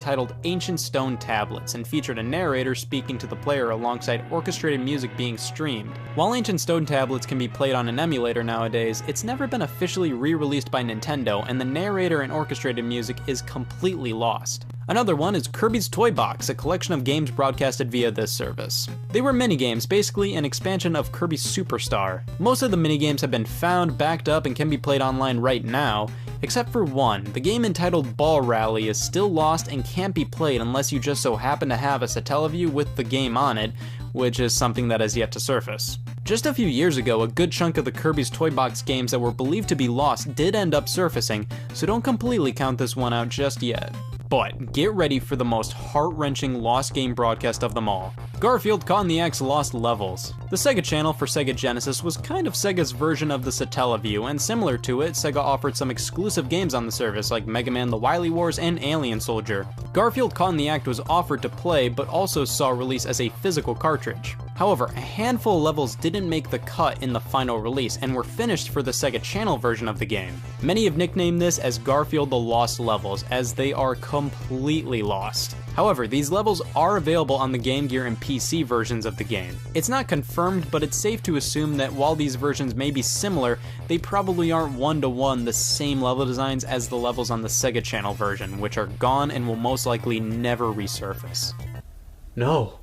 titled Ancient Stone Tablets and featured a narrator speaking to the player alongside orchestrated music being streamed. While Ancient Stone Tablets can be played on an emulator nowadays, it's never been officially re-released by Nintendo, and the narrator and orchestrated music is completely lost. Another one is Kirby's Toy Box, a collection of games broadcasted via this service. They were minigames, basically an expansion of Kirby Superstar. Most of the minigames have been found, backed up, and can be played online right now, except for one. The game entitled Ball Rally is still lost and can't be played unless you just so happen to have a Satellaview with the game on it, which is something that has yet to surface. Just a few years ago, a good chunk of the Kirby's Toy Box games that were believed to be lost did end up surfacing, so don't completely count this one out just yet. But get ready for the most heart-wrenching lost game broadcast of them all. Garfield Caught in the Act's Lost Levels. The Sega Channel for Sega Genesis was kind of Sega's version of the Satellaview, and similar to it, Sega offered some exclusive games on the service like Mega Man: The Wily Wars and Alien Soldier. Garfield Caught in the Act was offered to play, but also saw release as a physical cartridge. However, a handful of levels didn't make the cut in the final release and were finished for the Sega Channel version of the game. Many have nicknamed this as Garfield the Lost Levels, as they are completely lost. However, these levels are available on the Game Gear and PC versions of the game. It's not confirmed, but it's safe to assume that while these versions may be similar, they probably aren't one-to-one the same level designs as the levels on the Sega Channel version, which are gone and will most likely never resurface. No.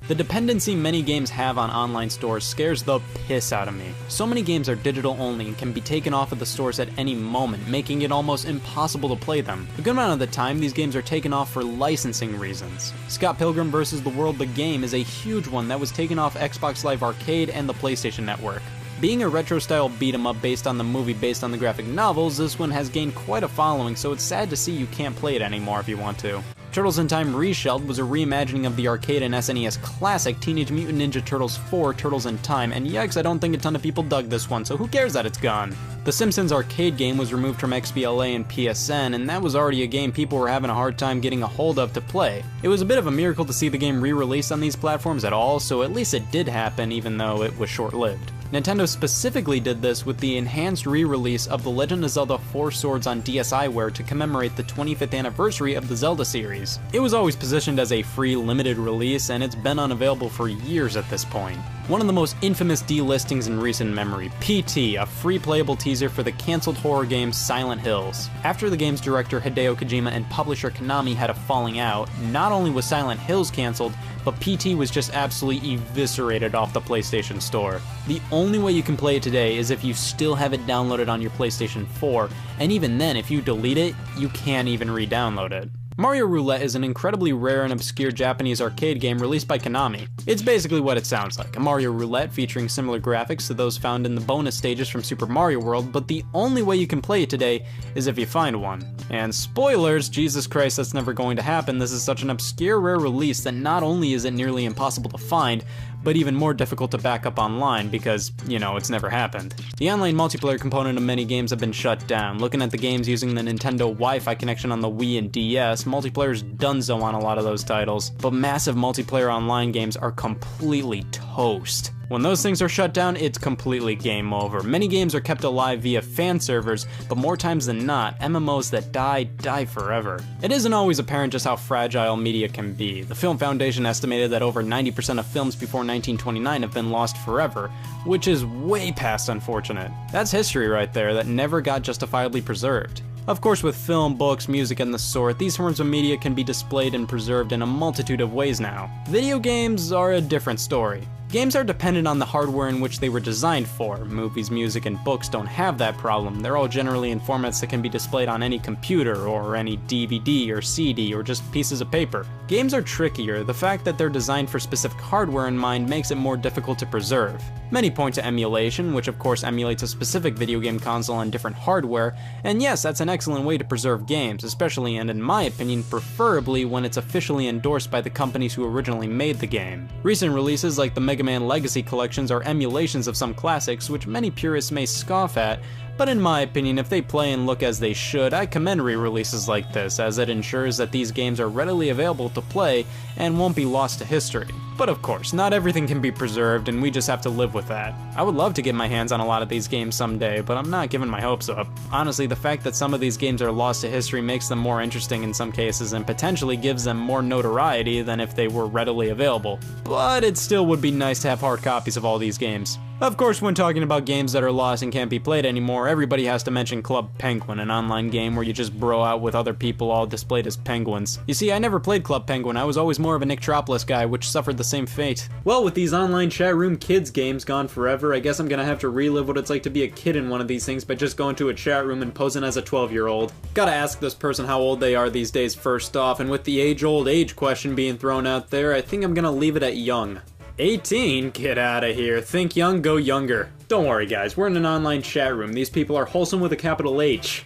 The dependency many games have on online stores scares the piss out of me. So many games are digital only and can be taken off of the stores at any moment, making it almost impossible to play them. A good amount of the time, these games are taken off for licensing reasons. Scott Pilgrim vs. the World the game is a huge one that was taken off Xbox Live Arcade and the PlayStation Network. Being a retro-style beat-em-up based on the movie based on the graphic novels, this one has gained quite a following, so it's sad to see you can't play it anymore if you want to. Turtles in Time Reshelled was a reimagining of the arcade and SNES classic Teenage Mutant Ninja Turtles 4 Turtles in Time, and yikes, I don't think a ton of people dug this one, so who cares that it's gone? The Simpsons arcade game was removed from XBLA and PSN, and that was already a game people were having a hard time getting a hold of to play. It was a bit of a miracle to see the game re-released on these platforms at all, so at least it did happen even though it was short-lived. Nintendo specifically did this with the enhanced re-release of The Legend of Zelda 4 Swords on DSiWare to commemorate the 25th anniversary of the Zelda series. It was always positioned as a free limited release, and it's been unavailable for years at this point. One of the most infamous delistings in recent memory, PT, a free playable teaser for the cancelled horror game Silent Hills. After the game's director Hideo Kojima and publisher Konami had a falling out, not only was Silent Hills cancelled, but PT was just absolutely eviscerated off the PlayStation Store. The only way you can play it today is if you still have it downloaded on your PlayStation 4, and even then, if you delete it, you can't even re-download it. Mario Roulette is an incredibly rare and obscure Japanese arcade game released by Konami. It's basically what it sounds like, a Mario Roulette featuring similar graphics to those found in the bonus stages from Super Mario World, but the only way you can play it today is if you find one. And spoilers, Jesus Christ, that's never going to happen. This is such an obscure rare release that not only is it nearly impossible to find, but even more difficult to back up online because, you know, it's never happened. The online multiplayer component of many games have been shut down. Looking at the games using the Nintendo Wi-Fi connection on the Wii and DS, multiplayer's donezo on a lot of those titles, but massive multiplayer online games are completely toast. When those things are shut down, it's completely game over. Many games are kept alive via fan servers, but more times than not, MMOs that die forever. It isn't always apparent just how fragile media can be. The Film Foundation estimated that over 90% of films before 1929 have been lost forever, which is way past unfortunate. That's history right there that never got justifiably preserved. Of course, with film, books, music, and the sort, these forms of media can be displayed and preserved in a multitude of ways now. Video games are a different story. Games are dependent on the hardware in which they were designed for. Movies, music, and books don't have that problem. They're all generally in formats that can be displayed on any computer, or any DVD or CD, or just pieces of paper. Games are trickier. The fact that they're designed for specific hardware in mind makes it more difficult to preserve. Many point to emulation, which of course emulates a specific video game console on different hardware, and yes, that's an excellent way to preserve games, especially and in my opinion, preferably when it's officially endorsed by the companies who originally made the game. Recent releases like the Mega Man Legacy collections are emulations of some classics, which many purists may scoff at, But in my opinion, if they play and look as they should, I commend re-releases like this, as it ensures that these games are readily available to play and won't be lost to history. But of course, not everything can be preserved, and we just have to live with that. I would love to get my hands on a lot of these games someday, but I'm not giving my hopes up. Honestly, the fact that some of these games are lost to history makes them more interesting in some cases, and potentially gives them more notoriety than if they were readily available. But it still would be nice to have hard copies of all these games. Of course, when talking about games that are lost and can't be played anymore, everybody has to mention Club Penguin, an online game where you just bro out with other people all displayed as penguins. You see, I never played Club Penguin, I was always more of a Nicktropolis guy, which suffered the same fate. Well, with these online chat room kids games gone forever, I guess I'm gonna have to relive what it's like to be a kid in one of these things by just going to a chat room and posing as a 12-year-old. Gotta ask this person how old they are these days first off, and with the age-old age question being thrown out there, I think I'm gonna leave it at young. 18? Get out of here. Think young, go younger. Don't worry guys, we're in an online chat room. These people are wholesome with a capital H.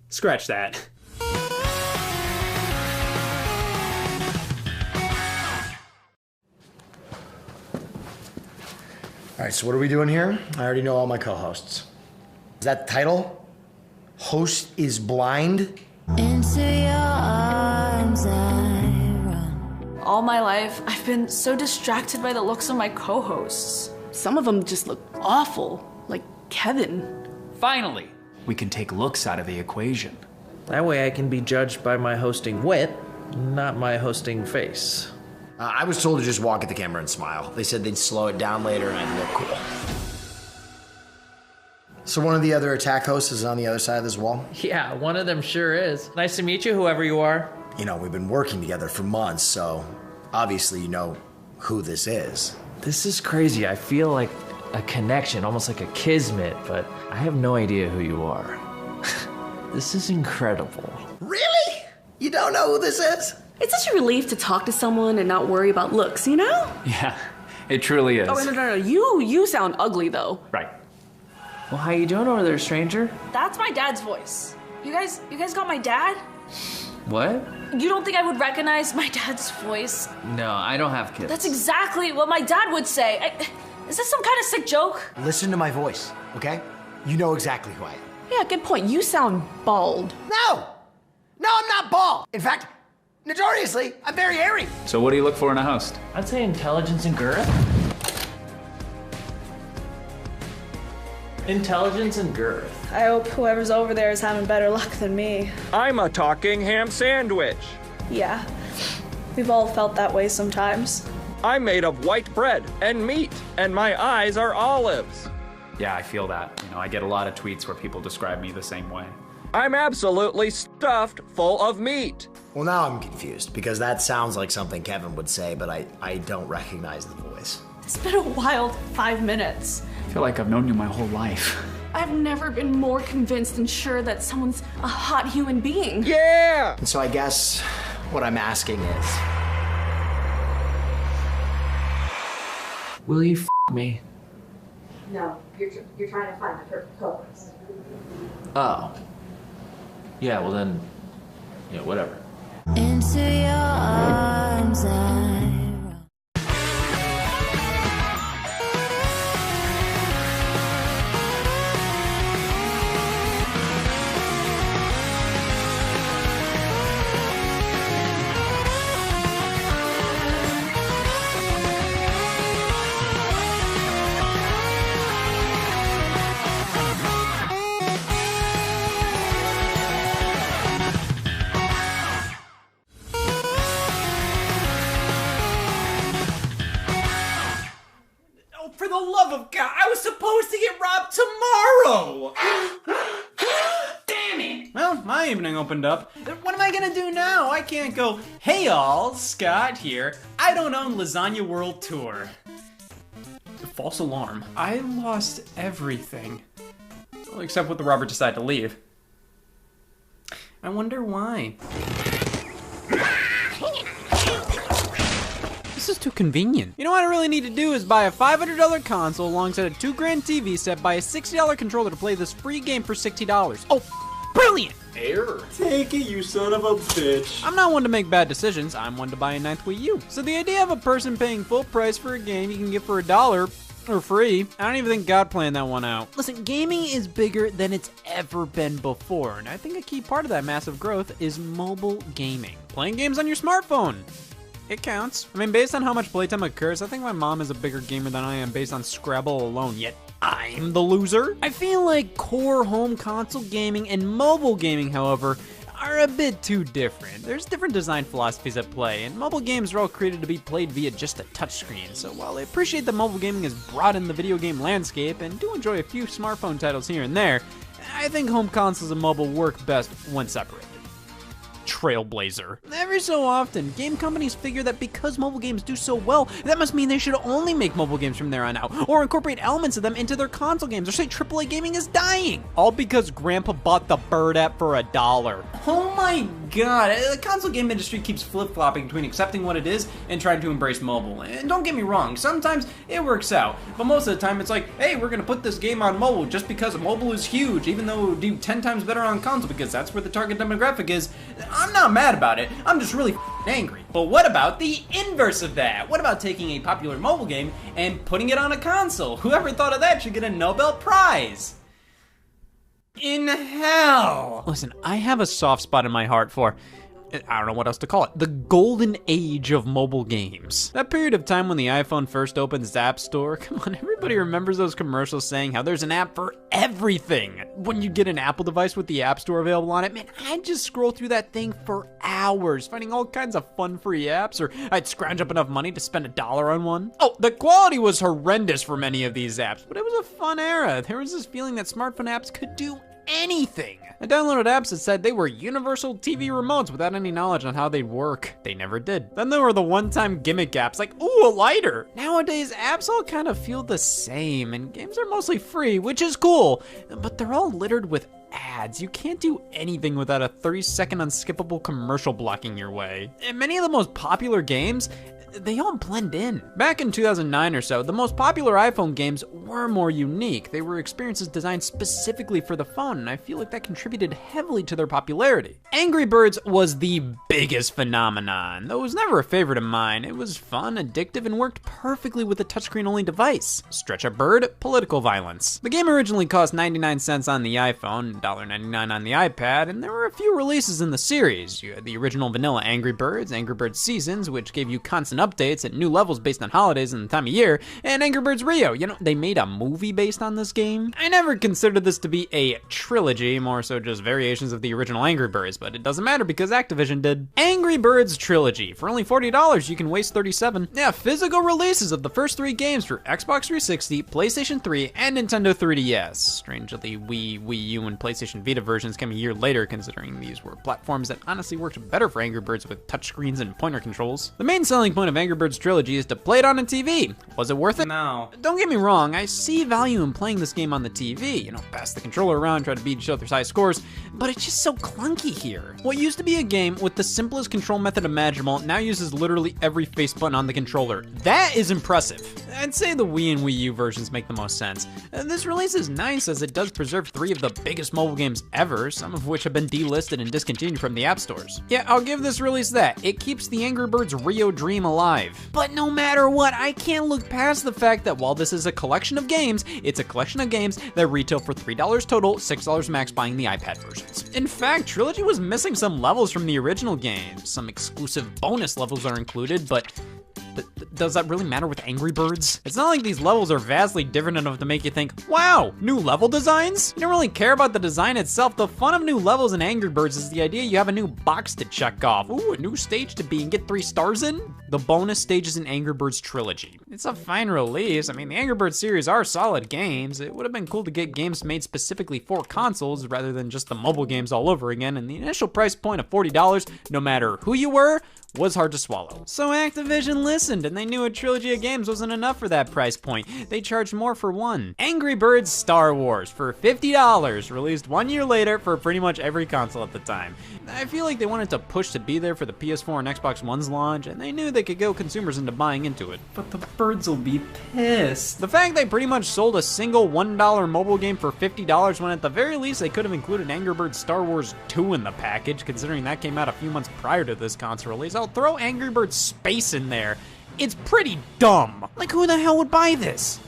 Scratch that. Alright, so what are we doing here? I already know all my co-hosts. Is that the title? Host is blind? Into your arms I run. All my life, I've been so distracted by the looks of my co-hosts. Some of them just look awful, like Kevin. Finally, we can take looks out of the equation. That way I can be judged by my hosting wit, not my hosting face. I was told to just walk at the camera and smile. They said they'd slow it down later and I'd look cool. So one of the other attack hosts is on the other side of this wall? Yeah, one of them sure is. Nice to meet you, whoever you are. You know, we've been working together for months, so obviously you know who this is. This is crazy. I feel like a connection, almost like a kismet, but I have no idea who you are. This is incredible. Really? You don't know who this is? It's such a relief to talk to someone and not worry about looks, you know? Yeah, it truly is. Oh, no. You sound ugly, though. Right. Well, how you doing over there, stranger? That's my dad's voice. You guys got my dad? What? You don't think I would recognize my dad's voice? No, I don't have kids. That's exactly what my dad would say. Is this some kind of sick joke? Listen to my voice, okay? You know exactly who I am. Yeah, good point. You sound bald. No, I'm not bald. In fact, notoriously, I'm very hairy. So what do you look for in a host? I'd say intelligence and girth. Intelligence and girth. I hope whoever's over there is having better luck than me. I'm a talking ham sandwich. Yeah, we've all felt that way sometimes. I'm made of white bread and meat, and my eyes are olives. Yeah, I feel that. You know, I get a lot of tweets where people describe me the same way. I'm absolutely stuffed full of meat. Well, now I'm confused, because that sounds like something Kevin would say, but I don't recognize the voice. It's been a wild 5 minutes. I feel like I've known you my whole life. I've never been more convinced and sure that someone's a hot human being. Yeah! And so I guess what I'm asking is... Will you me? No, you're trying to find the perfect co-host. Oh. Yeah, well then, yeah, whatever. Into your arms I run. For the love of God, I was supposed to get robbed tomorrow! Damn it! Well, my evening opened up. What am I gonna do now? I can't go, hey all, Scott here. I don't own Lasagna World Tour. False alarm. I lost everything. Well, except what the robber decided to leave. I wonder why. This is too convenient. You know what I really need to do is buy a $500 console alongside a $2,000 TV set, buy a $60 controller to play this free game for $60. Oh, brilliant! Error. Take it, you son of a bitch. I'm not one to make bad decisions, I'm one to buy a 9th Wii U. So the idea of a person paying full price for a game you can get for $1 Or free. I don't even think God planned that one out. Listen, gaming is bigger than it's ever been before, and I think a key part of that massive growth is mobile gaming. Playing games on your smartphone. It counts. I mean, based on how much playtime occurs, I think my mom is a bigger gamer than I am based on Scrabble alone, yet I'm the loser. I feel like core home console gaming and mobile gaming, however, are a bit too different. There's different design philosophies at play, and mobile games are all created to be played via just a touchscreen. So while I appreciate that mobile gaming has broadened the video game landscape and do enjoy a few smartphone titles here and there, I think home consoles and mobile work best when separated. Trailblazer. Every so often, game companies figure that because mobile games do so well, that must mean they should only make mobile games from there on out, or incorporate elements of them into their console games, or say AAA gaming is dying. All because Grandpa bought the Bird app for $1. Oh my god, the console game industry keeps flip-flopping between accepting what it is and trying to embrace mobile. And don't get me wrong, sometimes it works out, but most of the time it's like, hey, we're gonna put this game on mobile just because mobile is huge, even though it would do 10 times better on console because that's where the target demographic is. I'm not mad about it, I'm just really angry. But what about the inverse of that? What about taking a popular mobile game and putting it on a console? Whoever thought of that should get a Nobel Prize. In hell. Listen, I have a soft spot in my heart for, I don't know what else to call it, the golden age of mobile games. That period of time when the iPhone first opened its app store, come on, everybody remembers those commercials saying how there's an app for everything. When you get an Apple device with the app store available on it, man, I'd just scroll through that thing for hours, finding all kinds of fun free apps, or I'd scrounge up enough money to spend $1 on one. Oh, the quality was horrendous for many of these apps, but it was a fun era. There was this feeling that smartphone apps could do anything. I downloaded apps that said they were universal TV remotes without any knowledge on how they'd work. They never did. Then there were the one-time gimmick apps like, ooh, a lighter. Nowadays, apps all kind of feel the same, and games are mostly free, which is cool, but they're all littered with ads. You can't do anything without a 30-second unskippable commercial blocking your way. And many of the most popular games, they all blend in. Back in 2009 or so, the most popular iPhone games were more unique. They were experiences designed specifically for the phone, and I feel like that contributed heavily to their popularity. Angry Birds was the biggest phenomenon, though it was never a favorite of mine. It was fun, addictive, and worked perfectly with a touchscreen-only device. Stretch a bird, political violence. The game originally cost 99 cents on the iPhone, $1.99 on the iPad, and there were a few releases in the series. You had the original vanilla Angry Birds Seasons, which gave you constant updates and new levels based on holidays and the time of year, and Angry Birds Rio. You know, they made a movie based on this game. I never considered this to be a trilogy, more so just variations of the original Angry Birds, but it doesn't matter because Activision did. Angry Birds Trilogy. For only $40, you can waste 37. Yeah, physical releases of the first 3 games for Xbox 360, PlayStation 3, and Nintendo 3DS. Strangely, Wii U, and PlayStation Vita versions came a year later, considering these were platforms that honestly worked better for Angry Birds with touchscreens and pointer controls. The main selling point of Angry Birds Trilogy is to play it on a TV. Was it worth it? No. Don't get me wrong, I see value in playing this game on the TV. You know, pass the controller around, try to beat each other's high scores, but it's just so clunky here. What used to be a game with the simplest control method imaginable now uses literally every face button on the controller. That is impressive. I'd say the Wii and Wii U versions make the most sense. This release is nice as it does preserve 3 of the biggest mobile games ever, some of which have been delisted and discontinued from the app stores. Yeah, I'll give this release that. It keeps the Angry Birds Rio dream alive. But no matter what, I can't look past the fact that while this is a collection of games, it's a collection of games that retail for $3 total, $6 max buying the iPad versions. In fact, Trilogy was missing some levels from the original game. Some exclusive bonus levels are included, but does that really matter with Angry Birds? It's not like these levels are vastly different enough to make you think, wow, new level designs? You don't really care about the design itself. The fun of new levels in Angry Birds is the idea you have a new box to check off. Ooh, a new stage to be and get 3 stars in? The bonus stages in Angry Birds Trilogy. It's a fine release. I mean, the Angry Birds series are solid games. It would have been cool to get games made specifically for consoles rather than just the mobile games all over again, and the initial price point of $40, no matter who you were, was hard to swallow. So Activision listened, and they knew a trilogy of games wasn't enough for that price point. They charged more for one. Angry Birds Star Wars for $50, released 1 year later for pretty much every console at the time. I feel like they wanted to push to be there for the PS4 and Xbox One's launch, and they knew they could go consumers into buying into it. But the birds will be pissed. The fact they pretty much sold a single $1 mobile game for $50 when at the very least they could have included Angry Birds Star Wars 2 in the package, considering that came out a few months prior to this console release. I'll throw Angry Birds Space in there. It's pretty dumb. Like, who the hell would buy this?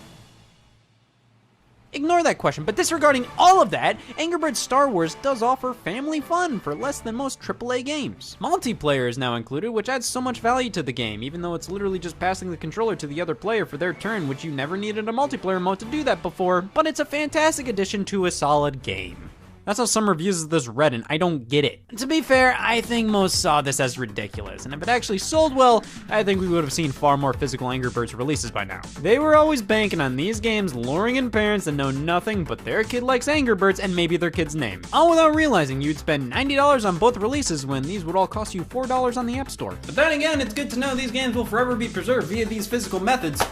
Ignore that question, but disregarding all of that, Angry Birds Star Wars does offer family fun for less than most AAA games. Multiplayer is now included, which adds so much value to the game, even though it's literally just passing the controller to the other player for their turn, which you never needed a multiplayer mode to do that before, but it's a fantastic addition to a solid game. That's how some reviews of this read, and I don't get it. To be fair, I think most saw this as ridiculous, and if it actually sold well, I think we would have seen far more physical Angry Birds releases by now. They were always banking on these games luring in parents that know nothing but their kid likes Angry Birds and maybe their kid's name, all without realizing you'd spend $90 on both releases when these would all cost you $4 on the App Store. But then again, it's good to know these games will forever be preserved via these physical methods.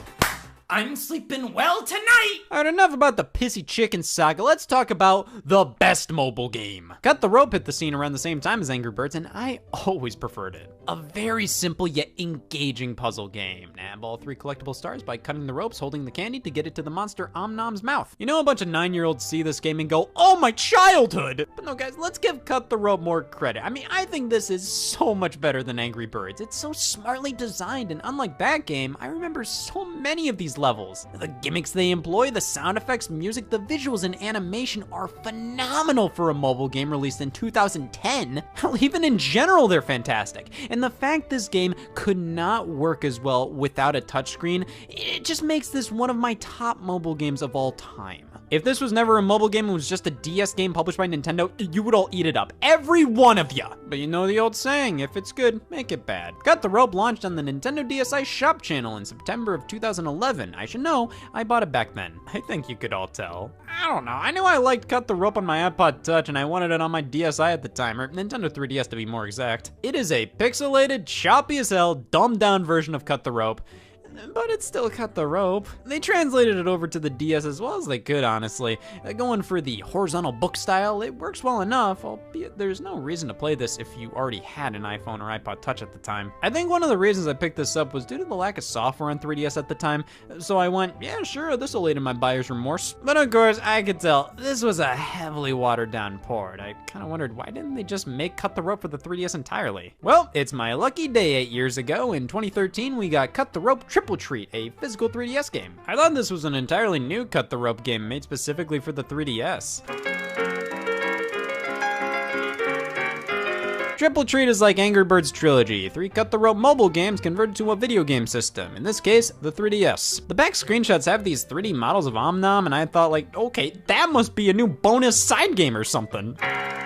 I'm sleeping well tonight! Alright, enough about the pissy chicken saga. Let's talk about the best mobile game. Cut the Rope hit the scene around the same time as Angry Birds, and I always preferred it. A very simple yet engaging puzzle game. Nab all 3 collectible stars by cutting the ropes, holding the candy to get it to the monster Om Nom's mouth. You know, a bunch of 9-year-olds see this game and go, oh, my childhood! But no, guys, let's give Cut the Rope more credit. I mean, I think this is so much better than Angry Birds. It's so smartly designed, and unlike that game, I remember so many of these levels. The gimmicks they employ, the sound effects, music, the visuals, and animation are phenomenal for a mobile game released in 2010. Hell, even in general, they're fantastic. And the fact this game could not work as well without a touchscreen, it just makes this one of my top mobile games of all time. If this was never a mobile game, it was just a DS game published by Nintendo, you would all eat it up. Every one of ya. But you know the old saying, if it's good, make it bad. Cut the Rope launched on the Nintendo DSi Shop channel in September of 2011. I should know, I bought it back then. I think you could all tell. I don't know, I knew I liked Cut the Rope on my iPod Touch and I wanted it on my DSi at the time, or Nintendo 3DS to be more exact. It is a pixelated, choppy as hell, dumbed down version of Cut the Rope. But it still Cut the Rope. They translated it over to the DS as well as they could, honestly. Going for the horizontal book style, it works well enough, albeit there's no reason to play this if you already had an iPhone or iPod Touch at the time. I think one of the reasons I picked this up was due to the lack of software on 3DS at the time, so I went, yeah, sure, this'll aid in my buyer's remorse. But of course, I could tell this was a heavily watered down port. I kind of wondered, why didn't they just make Cut the Rope for the 3DS entirely? Well, it's my lucky day 8 years ago. In 2013, we got Cut the Rope Triple Treat, a physical 3DS game. I thought this was an entirely new Cut the Rope game made specifically for the 3DS. Triple Treat is like Angry Birds Trilogy, 3 Cut the Rope mobile games converted to a video game system, in this case, the 3DS. The back screenshots have these 3D models of Om Nom, and I thought like, okay, that must be a new bonus side game or something.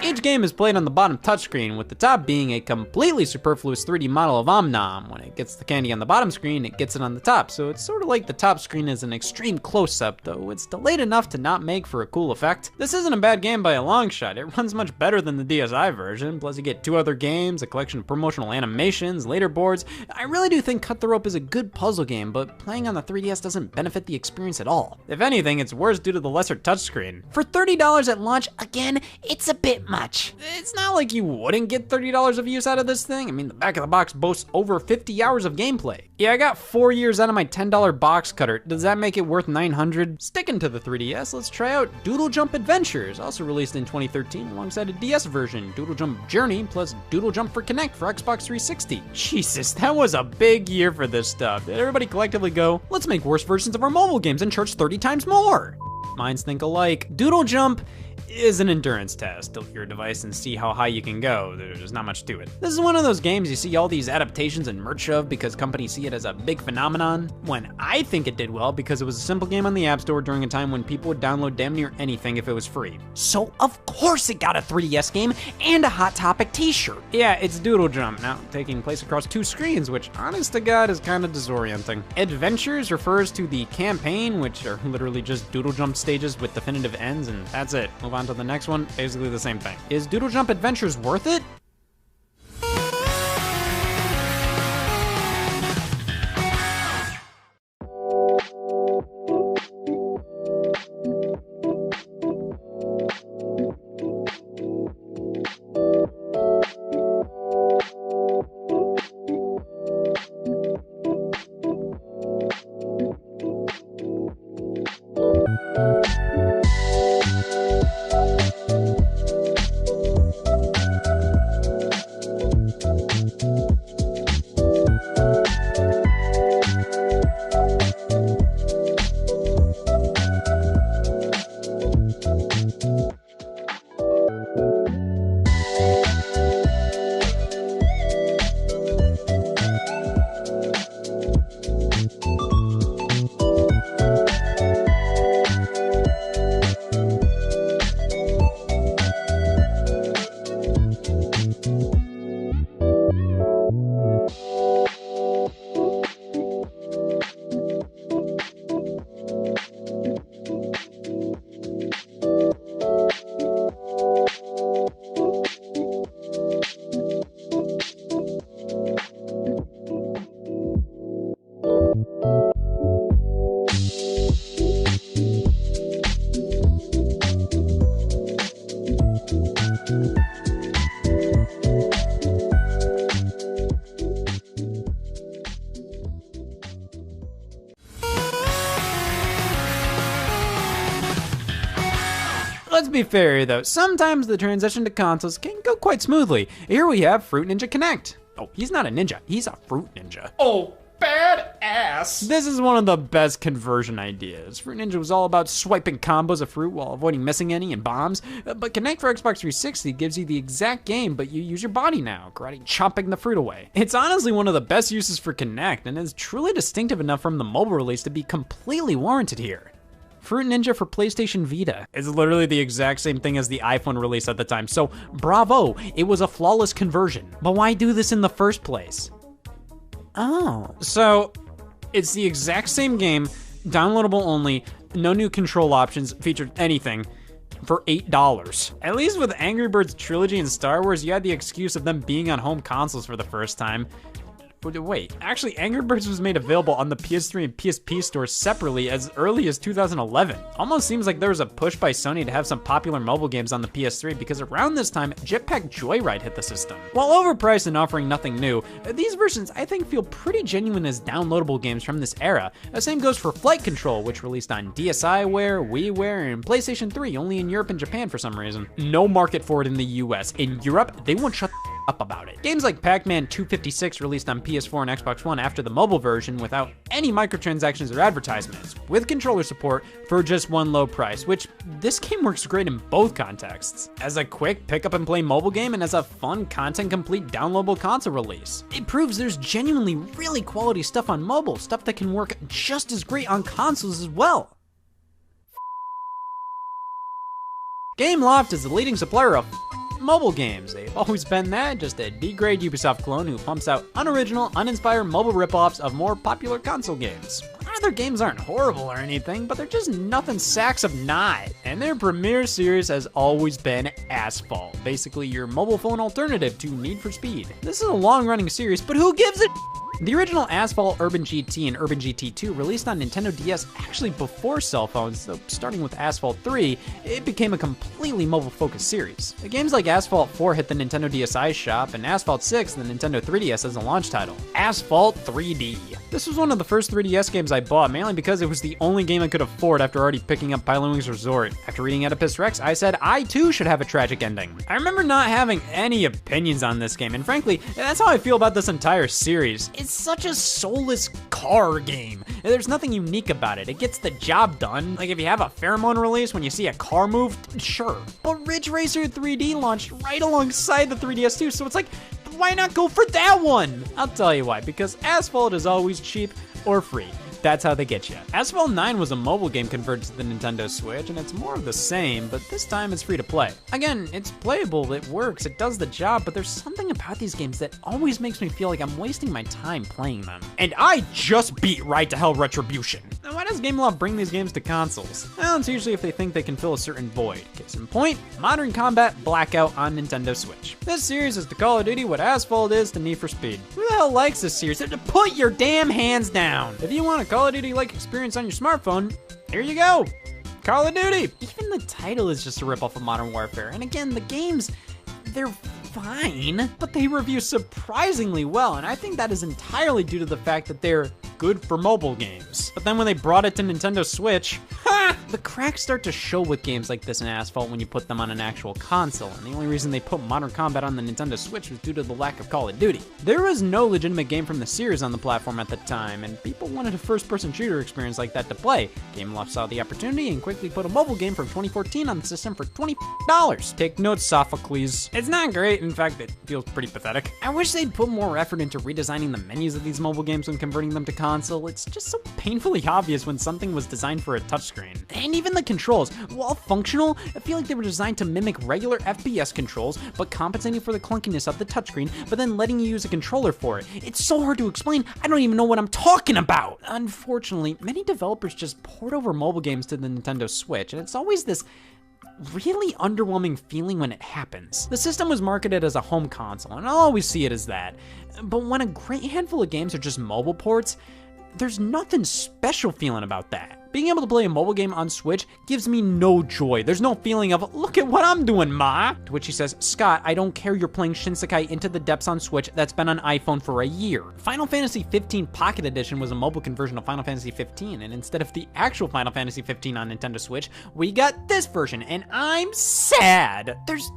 Each game is played on the bottom touchscreen, with the top being a completely superfluous 3D model of Om Nom. When it gets the candy on the bottom screen, it gets it on the top, so it's sort of like the top screen is an extreme close-up, though it's delayed enough to not make for a cool effect. This isn't a bad game by a long shot. It runs much better than the DSi version, plus you get 2 other games, a collection of promotional animations, leaderboards. I really do think Cut the Rope is a good puzzle game, but playing on the 3DS doesn't benefit the experience at all. If anything, it's worse due to the lesser touchscreen. For $30 at launch, again, it's a bit much. It's not like you wouldn't get $30 of use out of this thing. I mean, the back of the box boasts over 50 hours of gameplay. Yeah, I got 4 years out of my $10 box cutter. Does that make it worth $900? Sticking to the 3DS, let's try out Doodle Jump Adventures, also released in 2013 alongside a DS version, Doodle Jump Journey plus Doodle Jump for Connect for Xbox 360. Jesus, that was a big year for this stuff. Did everybody collectively go, let's make worse versions of our mobile games and charge 30 times more? Minds think alike. Doodle Jump is an endurance test. Tilt your device and see how high you can go. There's not much to it. This is one of those games you see all these adaptations and merch of because companies see it as a big phenomenon, when I think it did well because it was a simple game on the App Store during a time when people would download damn near anything if it was free. So of course it got a 3DS game and a Hot Topic t-shirt. Yeah, it's Doodle Jump, now taking place across 2 screens, which honest to God is kind of disorienting. Adventures refers to the campaign, which are literally just Doodle Jump stages with definitive ends, and that's it. Move on to the next one, basically the same thing. Is Doodle Jump Adventures worth it? Let's be fair though, sometimes the transition to consoles can go quite smoothly. Here we have Fruit Ninja Connect. Oh, he's not a ninja, he's a fruit ninja. Oh, badass. This is one of the best conversion ideas. Fruit Ninja was all about swiping combos of fruit while avoiding missing any and bombs, but Connect for Xbox 360 gives you the exact game, but you use your body now, karate chopping the fruit away. It's honestly one of the best uses for Connect, and is truly distinctive enough from the mobile release to be completely warranted here. Fruit Ninja for PlayStation Vita is literally the exact same thing as the iPhone release at the time, so bravo, it was a flawless conversion. But why do this in the first place? Oh. So, it's the exact same game, downloadable only, no new control options, featured anything, for $8. At least with Angry Birds Trilogy and Star Wars, you had the excuse of them being on home consoles for the first time. Wait, actually Angry Birds was made available on the PS3 and PSP stores separately as early as 2011. Almost seems like there was a push by Sony to have some popular mobile games on the PS3 because around this time, Jetpack Joyride hit the system. While overpriced and offering nothing new, these versions I think feel pretty genuine as downloadable games from this era. The same goes for Flight Control, which released on DSiWare, WiiWare, and PlayStation 3, only in Europe and Japan for some reason. No market for it in the US. In Europe, they won't shut up about it. Games like Pac-Man 256 released on PS4 and Xbox One after the mobile version without any microtransactions or advertisements, with controller support for just one low price, which this game works great in both contexts. As a quick pick up and play mobile game and as a fun content complete downloadable console release. It proves there's genuinely really quality stuff on mobile, stuff that can work just as great on consoles as well. Gameloft is the leading supplier of mobile games. They've always been that, just a D-grade Ubisoft clone who pumps out unoriginal, uninspired mobile ripoffs of more popular console games. Their games aren't horrible or anything, but they're just nothing sacks of not. And their premier series has always been Asphalt, basically your mobile phone alternative to Need for Speed. This is a long-running series, but who gives a The original Asphalt, Urban GT, and Urban GT2 released on Nintendo DS actually before cell phones, so starting with Asphalt 3, it became a completely mobile-focused series. The games like Asphalt 4 hit the Nintendo DSi shop, and Asphalt 6 the Nintendo 3DS as a launch title. Asphalt 3D. This was one of the first 3DS games I bought, mainly because it was the only game I could afford after already picking up Pilotwings Resort. After reading Oedipus Rex, I said I too should have a tragic ending. I remember not having any opinions on this game, and frankly, that's how I feel about this entire series. It's such a soulless car game. There's nothing unique about it. It gets the job done. Like if you have a pheromone release when you see a car move, sure. But Ridge Racer 3D launched right alongside the 3DS too, so it's like, why not go for that one? I'll tell you why, because Asphalt is always cheap or free. That's how they get you. Asphalt 9 was a mobile game converted to the Nintendo Switch, and it's more of the same, but this time it's free to play. Again, it's playable, it works, it does the job, but there's something about these games that always makes me feel like I'm wasting my time playing them. And I just beat Right to Hell Retribution. Now why does Gameloft bring these games to consoles? Well, it's usually if they think they can fill a certain void. Case in point, Modern Combat Blackout on Nintendo Switch. This series is to Call of Duty what Asphalt is to Need for Speed. Who the hell likes this series? Put your damn hands down! If you want a Call of Duty-like experience on your smartphone, here you go! Call of Duty! Even the title is just a ripoff of Modern Warfare, and again, the games, they're fine, but they review surprisingly well, and I think that is entirely due to the fact that they're good for mobile games. But then when they brought it to Nintendo Switch, the cracks start to show with games like this in Asphalt when you put them on an actual console, and the only reason they put Modern Combat on the Nintendo Switch was due to the lack of Call of Duty. There was no legitimate game from the series on the platform at the time, and people wanted a first-person shooter experience like that to play. Gameloft saw the opportunity and quickly put a mobile game from 2014 on the system for $20. Take notes, Sophocles. It's not great, in fact, it feels pretty pathetic. I wish they'd put more effort into redesigning the menus of these mobile games when converting them to console. It's just so painfully obvious when something was designed for a touchscreen. And even the controls, while functional, I feel like they were designed to mimic regular FPS controls, but compensating for the clunkiness of the touchscreen, but then letting you use a controller for it. It's so hard to explain, I don't even know what I'm talking about! Unfortunately, many developers just port over mobile games to the Nintendo Switch, and it's always this really underwhelming feeling when it happens. The system was marketed as a home console, and I'll always see it as that. But when a great handful of games are just mobile ports, there's nothing special feeling about that. Being able to play a mobile game on Switch gives me no joy. There's no feeling of, look at what I'm doing, ma. To which he says, Scott, I don't care you're playing Shinsekai Into the Depths on Switch that's been on iPhone for a year. Final Fantasy 15 Pocket Edition was a mobile conversion of Final Fantasy 15, and instead of the actual Final Fantasy 15 on Nintendo Switch, we got this version, and I'm sad. There's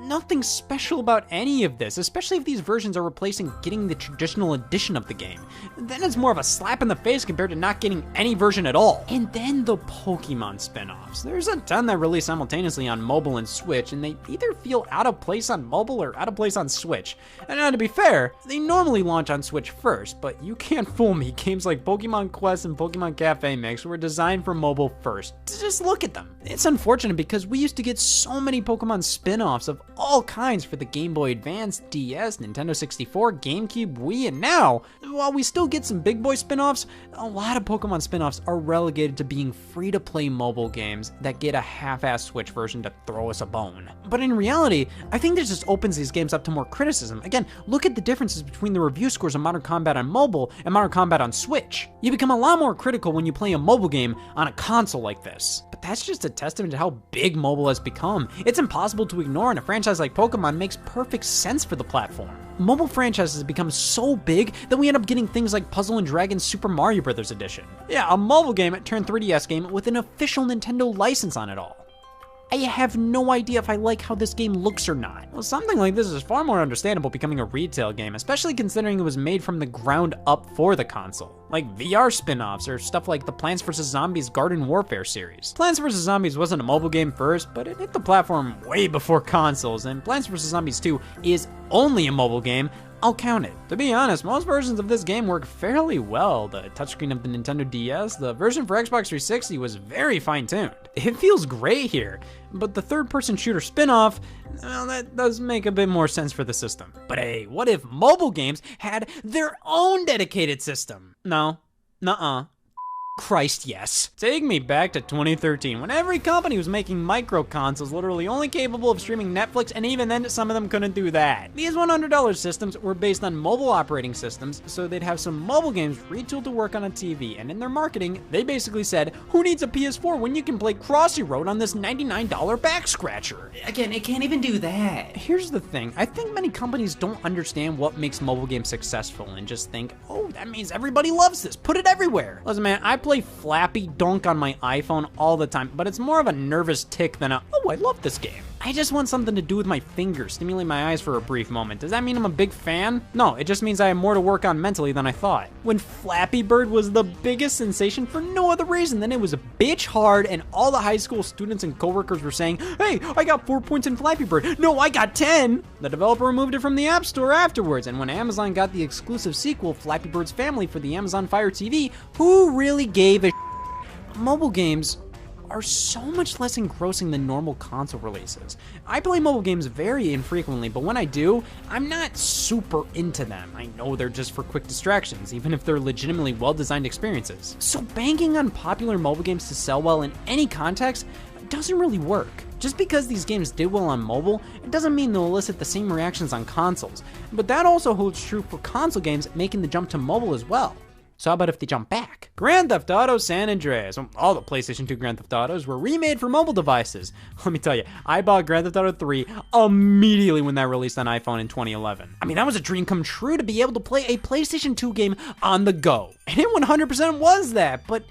nothing special about any of this, especially if these versions are replacing getting the traditional edition of the game. Then it's more of a slap in the face compared to not getting any version at all. And then the Pokemon spin-offs. There's a ton that release simultaneously on mobile and Switch, and they either feel out of place on mobile or out of place on Switch. And now, to be fair, they normally launch on Switch first, but you can't fool me. Games like Pokemon Quest and Pokemon Cafe Mix were designed for mobile first. Just look at them. It's unfortunate because we used to get so many Pokemon spin-offs of all kinds for the Game Boy Advance, DS, Nintendo 64, GameCube, Wii, and now, while we still get some big boy spin-offs, a lot of Pokemon spin-offs are relegated to being free-to-play mobile games that get a half-ass Switch version to throw us a bone. But in reality, I think this just opens these games up to more criticism. Again, look at the differences between the review scores of Modern Combat on mobile and Modern Combat on Switch. You become a lot more critical when you play a mobile game on a console like this. But that's just a testament to how big mobile has become. It's impossible to ignore, and a franchise like Pokemon makes perfect sense for the platform. Mobile franchises have become so big that we end up getting things like Puzzle & Dragons Super Mario Bros. Edition. Yeah, a mobile game turned 3DS game with an official Nintendo license on it all. I have no idea if I like how this game looks or not. Well, something like this is far more understandable becoming a retail game, especially considering it was made from the ground up for the console. Like VR spin-offs or stuff like the Plants vs. Zombies Garden Warfare series. Plants vs. Zombies wasn't a mobile game first, but it hit the platform way before consoles, and Plants vs. Zombies 2 is only a mobile game. I'll count it. To be honest, most versions of this game work fairly well. The touchscreen of the Nintendo DS, the version for Xbox 360 was very fine-tuned. It feels great here, but the third-person shooter spin-off, well, that does make a bit more sense for the system. But hey, what if mobile games had their own dedicated system? No. Nuh-uh. Christ, yes. Take me back to 2013 when every company was making micro consoles literally only capable of streaming Netflix, and even then some of them couldn't do that. These $100 systems were based on mobile operating systems, so they'd have some mobile games retooled to work on a TV, and in their marketing, they basically said, who needs a PS4 when you can play Crossy Road on this $99 back scratcher? Again, it can't even do that. Here's the thing, I think many companies don't understand what makes mobile games successful and just think, oh, that means everybody loves this, put it everywhere. Listen man, I play Flappy Dunk on my iPhone all the time, but it's more of a nervous tick than a, oh, I love this game. I just want something to do with my fingers, stimulate my eyes for a brief moment. Does that mean I'm a big fan? No, it just means I have more to work on mentally than I thought. When Flappy Bird was the biggest sensation for no other reason than it was a bitch hard, and all the high school students and coworkers were saying, hey, I got 4 points in Flappy Bird. No, I got 10. The developer removed it from the App Store afterwards, and when Amazon got the exclusive sequel, Flappy Bird's Family, for the Amazon Fire TV, who really gave a Mobile games are so much less engrossing than normal console releases. I play mobile games very infrequently, but when I do, I'm not super into them. I know they're just for quick distractions, even if they're legitimately well-designed experiences. So banking on popular mobile games to sell well in any context doesn't really work. Just because these games did well on mobile, it doesn't mean they'll elicit the same reactions on consoles. But that also holds true for console games making the jump to mobile as well. So how about if they jump back? Grand Theft Auto San Andreas. All the PlayStation 2 Grand Theft Autos were remade for mobile devices. Let me tell you, I bought Grand Theft Auto 3 immediately when that released on iPhone in 2011. I mean, that was a dream come true to be able to play a PlayStation 2 game on the go. And it 100% was that, but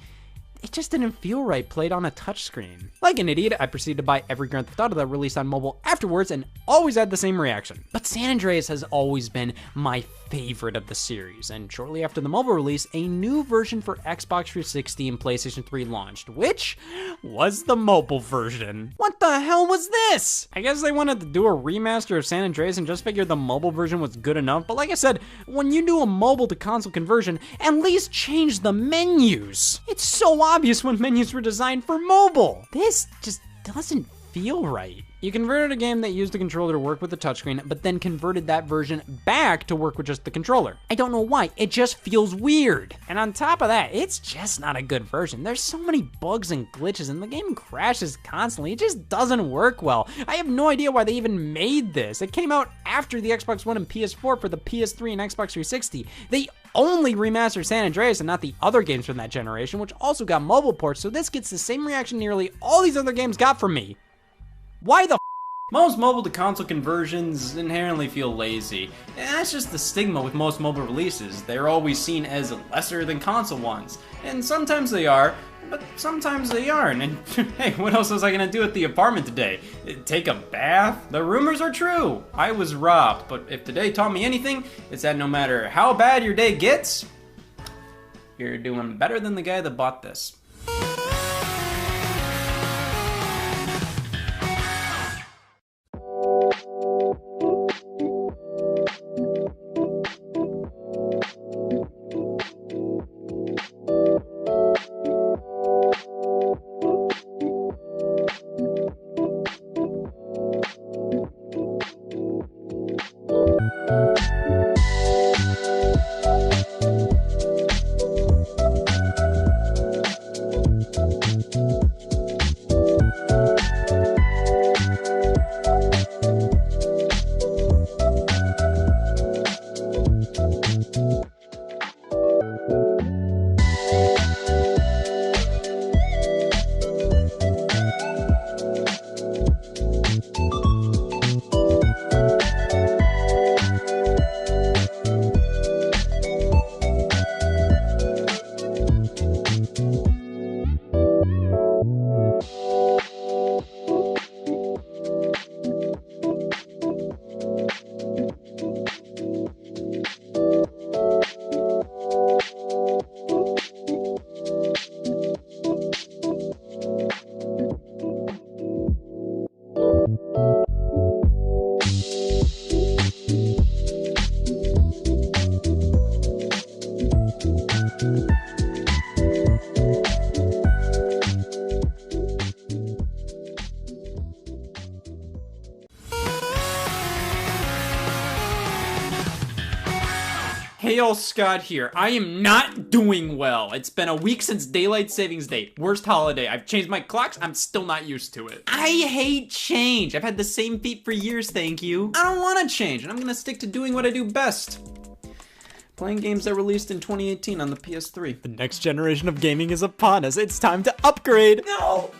it just didn't feel right played on a touchscreen. Like an idiot, I proceeded to buy every Grand Theft Auto that released on mobile afterwards and always had the same reaction. But San Andreas has always been my favorite of the series, and shortly after the mobile release, a new version for Xbox 360 and PlayStation 3 launched, which was the mobile version. What the hell was this? I guess they wanted to do a remaster of San Andreas and just figured the mobile version was good enough, but like I said, when you do a mobile to console conversion, at least change the menus. It's so obvious when menus were designed for mobile. This just doesn't feel right. You converted a game that used the controller to work with the touchscreen, but then converted that version back to work with just the controller. I don't know why, it just feels weird. And on top of that, it's just not a good version. There's so many bugs and glitches and the game crashes constantly. It just doesn't work well. I have no idea why they even made this. It came out after the Xbox One and PS4 for the PS3 and Xbox 360. They only remastered San Andreas and not the other games from that generation, which also got mobile ports, so this gets the same reaction nearly all these other games got from me. Why the f? Most mobile to console conversions inherently feel lazy, and that's just the stigma with most mobile releases. They're always seen as lesser than console ones, and sometimes they are, but sometimes they aren't. And hey, what else was I gonna do at the apartment today? Take a bath? The rumors are true. I was robbed, but if today taught me anything, it's that no matter how bad your day gets, you're doing better than the guy that bought this. Hey y'all, Scott here. I am not doing well. It's been a week since Daylight Savings Day. Worst holiday. I've changed my clocks. I'm still not used to it. I hate change. I've had the same feet for years, thank you. I don't want to change, and I'm gonna stick to doing what I do best. Playing games that released in 2018 on the PS3. The next generation of gaming is upon us. It's time to upgrade. No!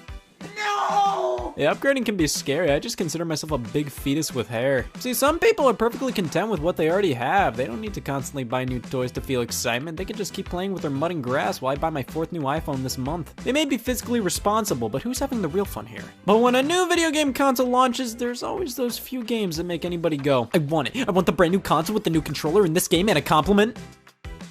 No! Yeah, upgrading can be scary. I just consider myself a big fetus with hair. See, some people are perfectly content with what they already have. They don't need to constantly buy new toys to feel excitement. They can just keep playing with their mud and grass while I buy my 4th new iPhone this month. They may be fiscally responsible, but who's having the real fun here? But when a new video game console launches, there's always those few games that make anybody go, I want it. I want the brand new console with the new controller in this game and a compliment.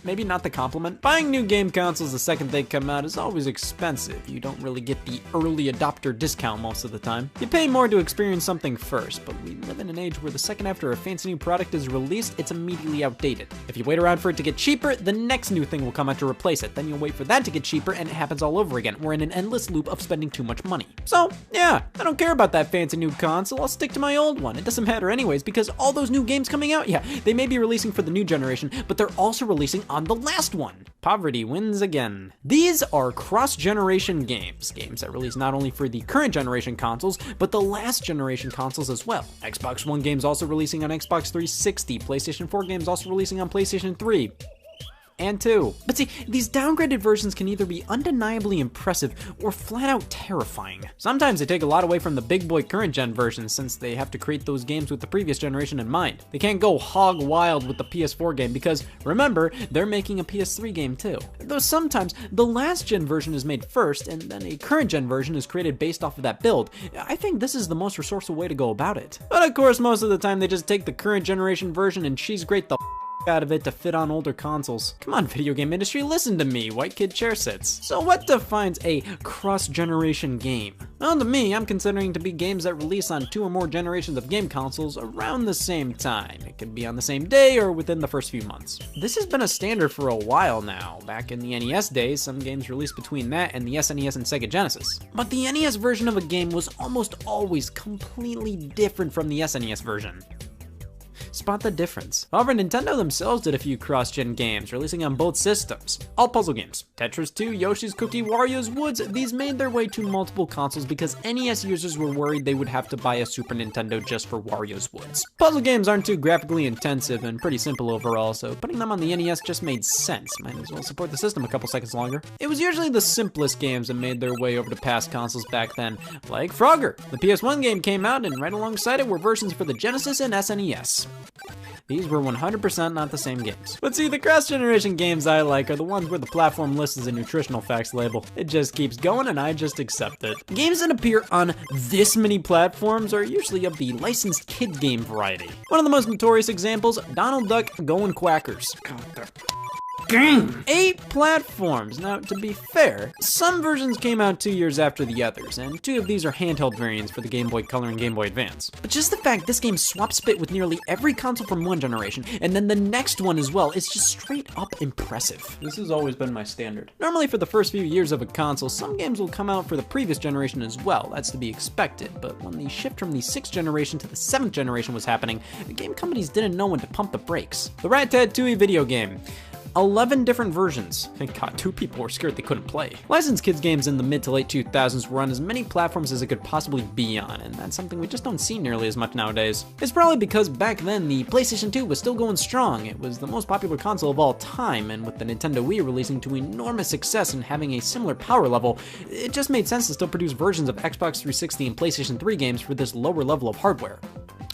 Maybe not the compliment. Buying new game consoles the second they come out is always expensive. You don't really get the early adopter discount most of the time. You pay more to experience something first, but we live in an age where the second after a fancy new product is released, it's immediately outdated. If you wait around for it to get cheaper, the next new thing will come out to replace it. Then you'll wait for that to get cheaper and it happens all over again. We're in an endless loop of spending too much money. So, yeah, I don't care about that fancy new console. I'll stick to my old one. It doesn't matter anyways, because all those new games coming out, yeah, they may be releasing for the new generation, but they're also releasing on the last one. Poverty wins again. These are cross-generation games that release not only for the current generation consoles, but the last generation consoles as well. Xbox One games also releasing on Xbox 360, PlayStation 4 games also releasing on PlayStation 3. And 2. But see, these downgraded versions can either be undeniably impressive or flat out terrifying. Sometimes they take a lot away from the big boy current gen versions since they have to create those games with the previous generation in mind. They can't go hog wild with the PS4 game because, remember, they're making a PS3 game too. Though sometimes the last gen version is made first and then a current gen version is created based off of that build. I think this is the most resourceful way to go about it. But of course, most of the time they just take the current generation version and cheese grate the out of it to fit on older consoles. Come on, video game industry, listen to me, white kid chair sits. So what defines a cross-generation game? Well, to me, I'm considering to be games that release on 2 or more generations of game consoles around the same time. It could be on the same day or within the first few months. This has been a standard for a while now. Back in the NES days, some games released between that and the SNES and Sega Genesis. But the NES version of a game was almost always completely different from the SNES version. Spot the difference. However, Nintendo themselves did a few cross-gen games, releasing on both systems. All puzzle games. Tetris 2, Yoshi's Cookie, Wario's Woods, these made their way to multiple consoles because NES users were worried they would have to buy a Super Nintendo just for Wario's Woods. Puzzle games aren't too graphically intensive and pretty simple overall, so putting them on the NES just made sense. Might as well support the system a couple seconds longer. It was usually the simplest games that made their way over to past consoles back then, like Frogger. The PS1 game came out, and right alongside it were versions for the Genesis and SNES. These were 100% not the same games. But see, the cross-generation games I like are the ones where the platform list is a nutritional facts label. It just keeps going and I just accept it. Games that appear on this many platforms are usually of the licensed kid game variety. One of the most notorious examples, Donald Duck Goin' Quackers. Game! 8 platforms. Now, to be fair, some versions came out 2 years after the others, and 2 of these are handheld variants for the Game Boy Color and Game Boy Advance. But just the fact this game swaps spit with nearly every console from one generation, and then the next one as well, is just straight up impressive. This has always been my standard. Normally for the first few years of a console, some games will come out for the previous generation as well, that's to be expected, but when the shift from the 6th generation to the 7th generation was happening, the game companies didn't know when to pump the brakes. The Rat-Tat-Tooie video game. 11 different versions. Thank God, 2 people were scared they couldn't play. Licensed kids games in the mid to late 2000s were on as many platforms as it could possibly be on, and that's something we just don't see nearly as much nowadays. It's probably because back then the PlayStation 2 was still going strong. It was the most popular console of all time, and with the Nintendo Wii releasing to enormous success and having a similar power level, it just made sense to still produce versions of Xbox 360 and PlayStation 3 games for this lower level of hardware.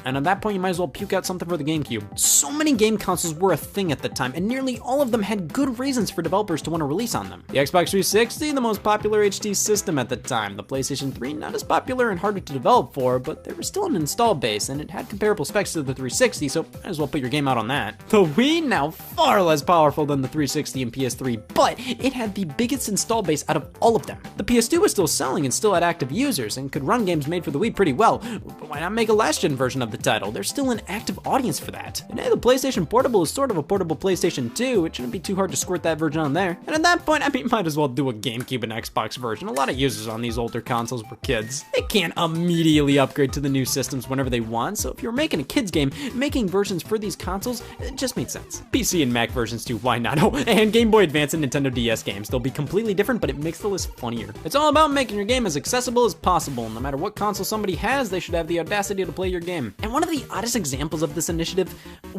And at that point, you might as well puke out something for the GameCube. So many game consoles were a thing at the time, and nearly all of them had good reasons for developers to want to release on them. The Xbox 360, the most popular HD system at the time. The PlayStation 3, not as popular and harder to develop for, but there was still an install base, and it had comparable specs to the 360, so might as well put your game out on that. The Wii, now far less powerful than the 360 and PS3, but it had the biggest install base out of all of them. The PS2 was still selling and still had active users, and could run games made for the Wii pretty well, but why not make a last-gen version of the title? There's still an active audience for that. And hey, the PlayStation Portable is sort of a portable PlayStation 2. It shouldn't be too hard to squirt that version on there. And at that point, I mean, might as well do a GameCube and Xbox version. A lot of users on these older consoles were kids. They can't immediately upgrade to the new systems whenever they want, so if you're making a kids game, making versions for these consoles, it just made sense. PC and Mac versions too, why not? Oh, and Game Boy Advance and Nintendo DS games. They'll be completely different, but it makes the list funnier. It's all about making your game as accessible as possible. No matter what console somebody has, they should have the audacity to play your game. And one of the oddest examples of this initiative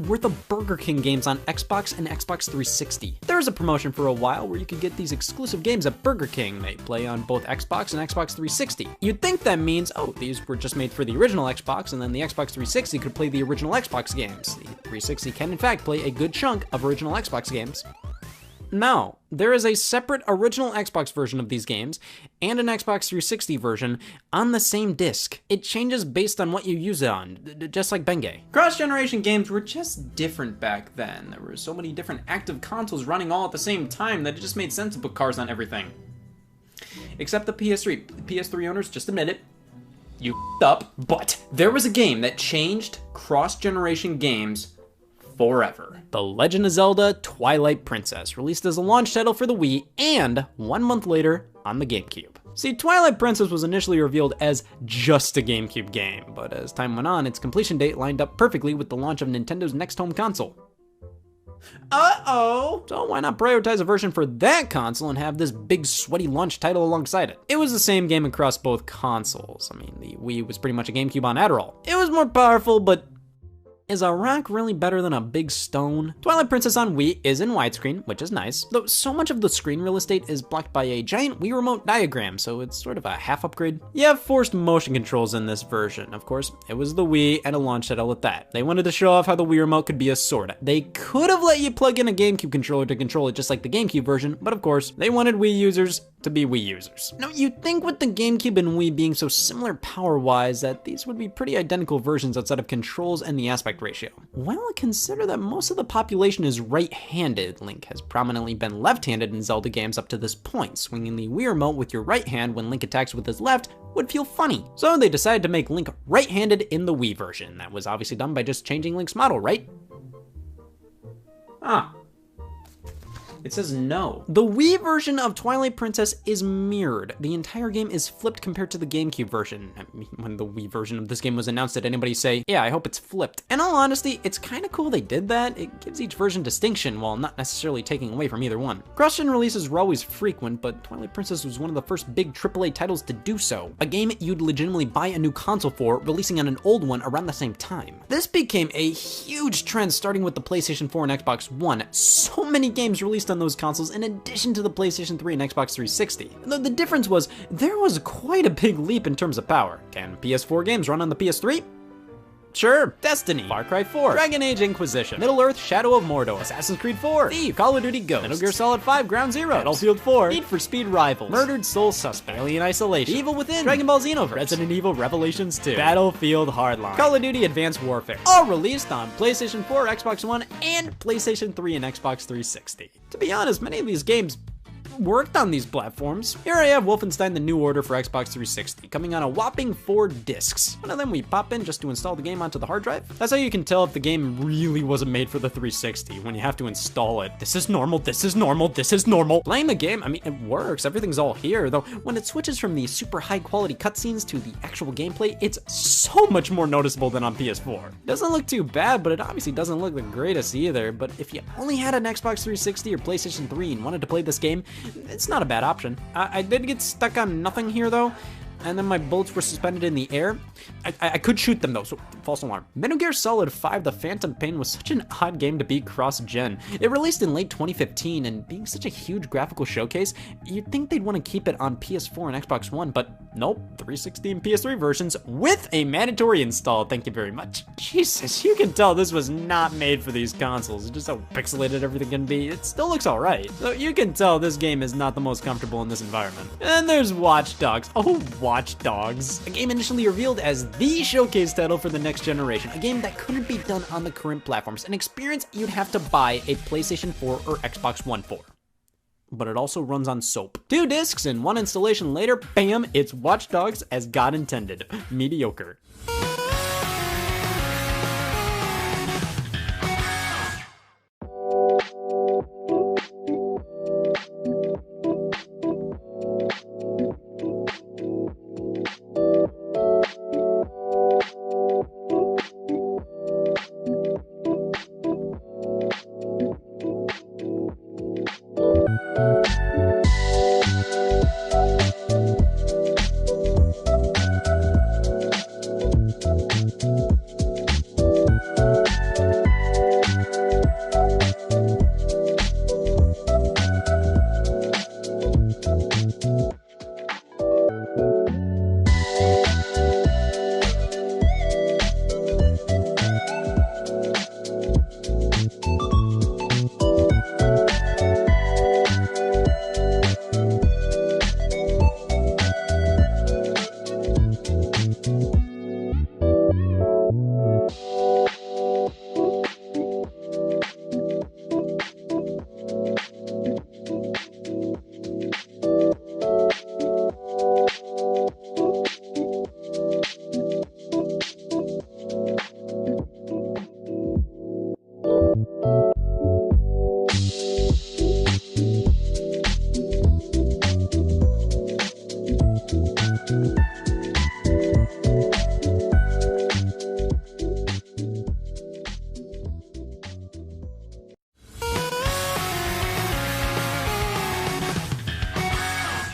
were the Burger King games on Xbox and Xbox 360. There was a promotion for a while where you could get these exclusive games at Burger King. They play on both Xbox and Xbox 360. You'd think that means, oh, these were just made for the original Xbox, and then the Xbox 360 could play the original Xbox games. The 360 can in fact play a good chunk of original Xbox games. No, there is a separate original Xbox version of these games and an Xbox 360 version on the same disc. It changes based on what you use it on, just like Bengay. Cross-generation games were just different back then. There were so many different active consoles running all at the same time that it just made sense to put cars on everything. Except the PS3. The PS3 owners, just admit it, you up, but there was a game that changed cross-generation games forever. The Legend of Zelda Twilight Princess, released as a launch title for the Wii and 1 month later on the GameCube. See, Twilight Princess was initially revealed as just a GameCube game, but as time went on, its completion date lined up perfectly with the launch of Nintendo's next home console. Uh-oh! So why not prioritize a version for that console and have this big sweaty launch title alongside it? It was the same game across both consoles. I mean, the Wii was pretty much a GameCube on Adderall. It was more powerful, but is a rock really better than a big stone? Twilight Princess on Wii is in widescreen, which is nice, though so much of the screen real estate is blocked by a giant Wii Remote diagram, so it's sort of a half upgrade. You have forced motion controls in this version. Of course, it was the Wii and a launch title at that. They wanted to show off how the Wii Remote could be a sword. They could have let you plug in a GameCube controller to control it just like the GameCube version, but of course, they wanted Wii users to be Wii users. Now, you'd think with the GameCube and Wii being so similar power-wise that these would be pretty identical versions outside of controls and the aspect ratio. Well, consider that most of the population is right-handed. Link has prominently been left-handed in Zelda games up to this point. Swinging the Wii Remote with your right hand when Link attacks with his left would feel funny. So they decided to make Link right-handed in the Wii version. That was obviously done by just changing Link's model, right? Ah. It says no. The Wii version of Twilight Princess is mirrored. The entire game is flipped compared to the GameCube version. I mean, when the Wii version of this game was announced, did anybody say, yeah, I hope it's flipped? In all honesty, it's kind of cool they did that. It gives each version distinction while not necessarily taking away from either one. Cross-gen releases were always frequent, but Twilight Princess was one of the first big AAA titles to do so. A game you'd legitimately buy a new console for, releasing on an old one around the same time. This became a huge trend starting with the PlayStation 4 and Xbox One. So many games released on those consoles in addition to the PlayStation 3 and Xbox 360. Though the difference was, there was quite a big leap in terms of power. Can PS4 games run on the PS3? Sure. Destiny, Far Cry 4, Dragon Age Inquisition, Middle-earth, Shadow of Mordor, Assassin's Creed 4, Thief, Call of Duty Ghosts, Metal Gear Solid 5, Ground Zero, Battlefield 4, Need for Speed Rivals, Murdered Soul Suspect, Alien Isolation, Evil Within, Dragon Ball Xenoverse, Resident Evil Revelations 2, Battlefield Hardline, Call of Duty Advanced Warfare, all released on PlayStation 4, Xbox One, and PlayStation 3 and Xbox 360. To be honest, many of these games worked on these platforms. Here I have Wolfenstein: The New Order for Xbox 360, coming on a whopping 4 discs. One of them we pop in just to install the game onto the hard drive. That's how you can tell if the game really wasn't made for the 360, when you have to install it. This is normal, this is normal, this is normal. Playing the game, I mean, it works, everything's all here, though when it switches from the super high quality cutscenes to the actual gameplay, it's so much more noticeable than on PS4. It doesn't look too bad, but it obviously doesn't look the greatest either. But if you only had an Xbox 360 or PlayStation 3 and wanted to play this game, it's not a bad option. I did get stuck on nothing here though, and then my bullets were suspended in the air. I could shoot them though, so false alarm. Metal Gear Solid 5: The Phantom Pain was such an odd game to be cross-gen. It released in late 2015, and being such a huge graphical showcase, you'd think they'd want to keep it on PS4 and Xbox One, but nope, 360 and PS3 versions with a mandatory install, thank you very much. Jesus, you can tell this was not made for these consoles, just how pixelated everything can be. It still looks alright, so you can tell this game is not the most comfortable in this environment. And there's Watch Dogs. Oh, Watch Dogs. A game initially revealed as the showcase title for the next generation, a game that couldn't be done on the current platforms, an experience you'd have to buy a PlayStation 4 or Xbox One for. But it also runs on soap. 2 discs and 1 installation later, bam, it's Watch Dogs as God intended. Mediocre.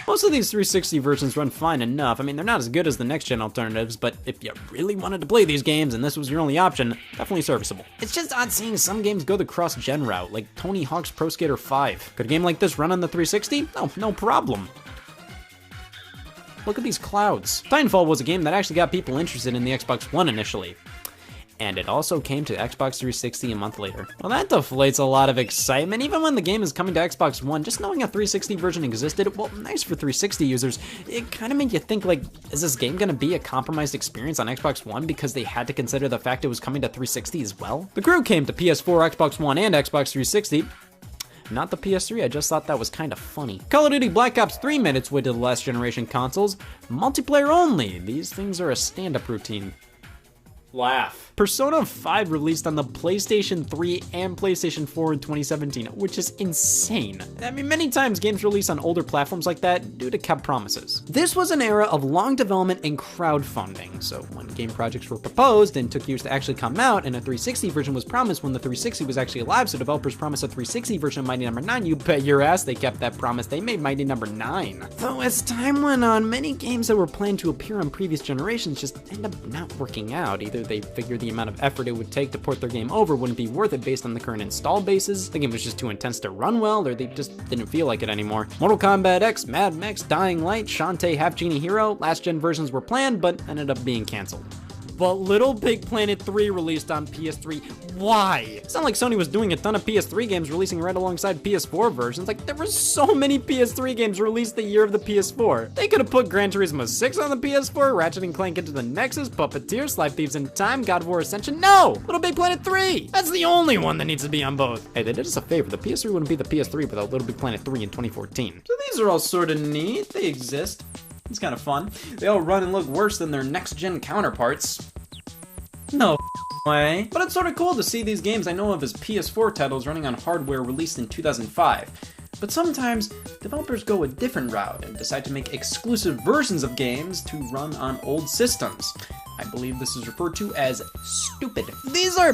Most of these 360 versions run fine enough. I mean, they're not as good as the next-gen alternatives, but if you really wanted to play these games and this was your only option, definitely serviceable. It's just odd seeing some games go the cross-gen route, like Tony Hawk's Pro Skater 5. Could a game like this run on the 360? Oh, no problem. Look at these clouds. Titanfall was a game that actually got people interested in the Xbox One initially. And it also came to Xbox 360 a month later. Well, that deflates a lot of excitement. Even when the game is coming to Xbox One, just knowing a 360 version existed, well, nice for 360 users, it kind of made you think, like, is this game gonna be a compromised experience on Xbox One because they had to consider the fact it was coming to 360 as well? The crew came to PS4, Xbox One, and Xbox 360. Not the PS3, I just thought that was kind of funny. Call of Duty Black Ops 3 made its way to the last generation consoles. Multiplayer only. These things are a stand-up routine. Laugh. Persona 5 released on the PlayStation 3 and PlayStation 4 in 2017, which is insane. I mean, many times games release on older platforms like that due to kept promises. This was an era of long development and crowdfunding, so when game projects were proposed and took years to actually come out, and a 360 version was promised when the 360 was actually alive, so developers promised a 360 version of Mighty No. 9, you bet your ass they kept that promise. They made Mighty No. 9. Though as time went on, many games that were planned to appear on previous generations just end up not working out. Either they figured the amount of effort it would take to port their game over wouldn't be worth it based on the current install bases, the game was just too intense to run well, or they just didn't feel like it anymore. Mortal Kombat X, Mad Max, Dying Light, Shantae, Half Genie Hero, last gen versions were planned but ended up being cancelled. But Little Big Planet 3 released on PS3. Why? It's not like Sony was doing a ton of PS3 games releasing right alongside PS4 versions. Like, there were so many PS3 games released the year of the PS4. They could have put Gran Turismo 6 on the PS4, Ratchet & Clank Into the Nexus, Puppeteer, Sly Thieves in Time, God of War Ascension. No! Little Big Planet 3! That's the only one that needs to be on both. Hey, they did us a favor. The PS3 wouldn't be the PS3 without Little Big Planet 3 in 2014. So these are all sort of neat. They exist. It's kind of fun. They all run and look worse than their next-gen counterparts. No way. But it's sort of cool to see these games I know of as PS4 titles running on hardware released in 2005. But sometimes, developers go a different route and decide to make exclusive versions of games to run on old systems. I believe this is referred to as stupid. These are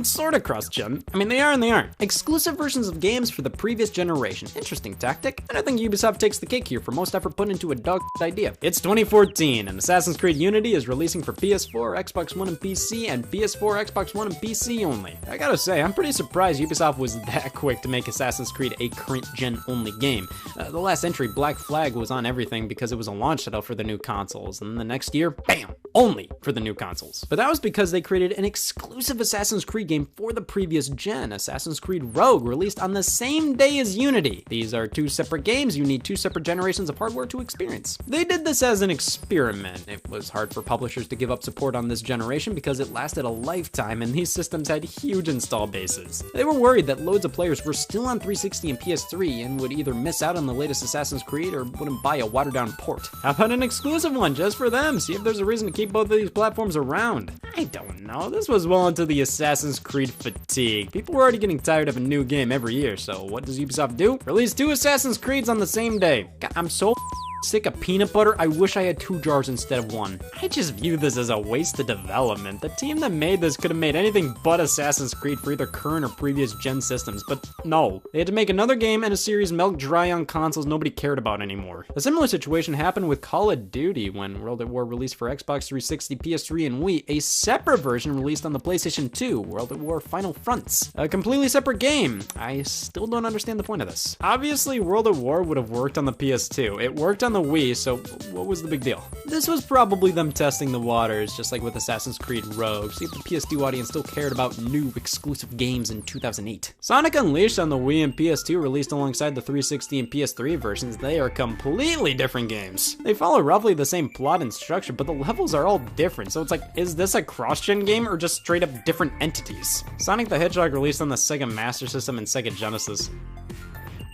sort of cross-gen. I mean, they are and they aren't. Exclusive versions of games for the previous generation. Interesting tactic. And I think Ubisoft takes the cake here for most effort put into a dog idea. It's 2014, and Assassin's Creed Unity is releasing for PS4, Xbox One, and PC, and PS4, Xbox One, and PC only. I gotta say, I'm pretty surprised Ubisoft was that quick to make Assassin's Creed a current-gen only game. The last entry, Black Flag, was on everything because it was a launch title for the new consoles, and the next year, bam, only for the new consoles. But that was because they created an exclusive Assassin's Creed game for the previous gen, Assassin's Creed Rogue, released on the same day as Unity. These are two separate games you need two separate generations of hardware to experience. They did this as an experiment. It was hard for publishers to give up support on this generation because it lasted a lifetime and these systems had huge install bases. They were worried that loads of players were still on 360 and PS3 and would either miss out on the latest Assassin's Creed or wouldn't buy a watered down port. How about an exclusive one just for them? See if there's a reason to keep both of these platforms around. I don't know. This was well into the Assassin's Creed fatigue. People were already getting tired of a new game every year, so what does Ubisoft do? Release two Assassin's Creeds on the same day. God, I'm so sick of peanut butter. I wish I had 2 jars instead of 1. I just view this as a waste of development. The team that made this could have made anything but Assassin's Creed for either current or previous gen systems, but no. They had to make another game and a series milked dry on consoles nobody cared about anymore. A similar situation happened with Call of Duty when World at War released for Xbox 360, PS3, and Wii, a separate version released on the PlayStation 2, World at War Final Fronts. A completely separate game. I still don't understand the point of this. Obviously, World at War would have worked on the PS2. It worked on the Wii, so what was the big deal? This was probably them testing the waters, just like with Assassin's Creed Rogue, see if the PS2 audience still cared about new exclusive games in 2008. Sonic Unleashed on the Wii and PS2 released alongside the 360 and PS3 versions. They are completely different games. They follow roughly the same plot and structure, but the levels are all different, so it's like, is this a cross-gen game or just straight up different entities? Sonic the Hedgehog released on the Sega Master System and Sega Genesis.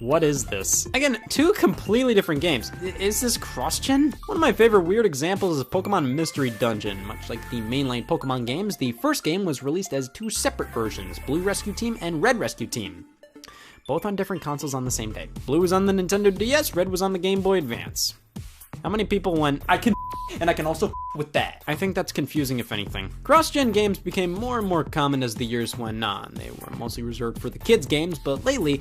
What is this? Again, 2 completely different games. Is this cross-gen? One of my favorite weird examples is Pokemon Mystery Dungeon. Much like the mainline Pokemon games, the first game was released as 2 separate versions, Blue Rescue Team and Red Rescue Team. Both on different consoles on the same day. Blue was on the Nintendo DS, Red was on the Game Boy Advance. How many people went, I can and I can also with that? I think that's confusing if anything. Cross-gen games became more and more common as the years went on. They were mostly reserved for the kids' games, but lately,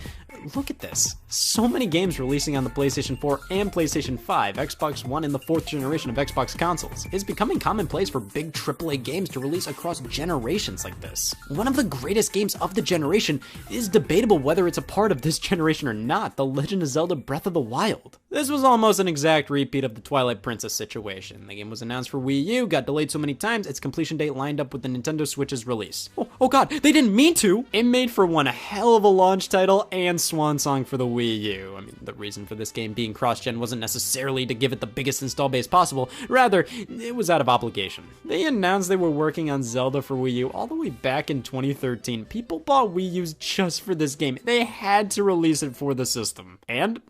look at this. So many games releasing on the PlayStation 4 and PlayStation 5, Xbox One, and the 4th generation of Xbox consoles. It's becoming commonplace for big AAA games to release across generations like this. One of the greatest games of the generation is debatable whether it's a part of this generation or not, The Legend of Zelda Breath of the Wild. This was almost an exact repeat of the Twilight Princess situation. The game was announced for Wii U, got delayed so many times, its completion date lined up with the Nintendo Switch's release. Oh god, they didn't mean to! It made for one hell of a launch title and swan song for the Wii U. I mean, the reason for this game being cross-gen wasn't necessarily to give it the biggest install base possible, rather, it was out of obligation. They announced they were working on Zelda for Wii U all the way back in 2013. People bought Wii U's just for this game. They had to release it for the system. And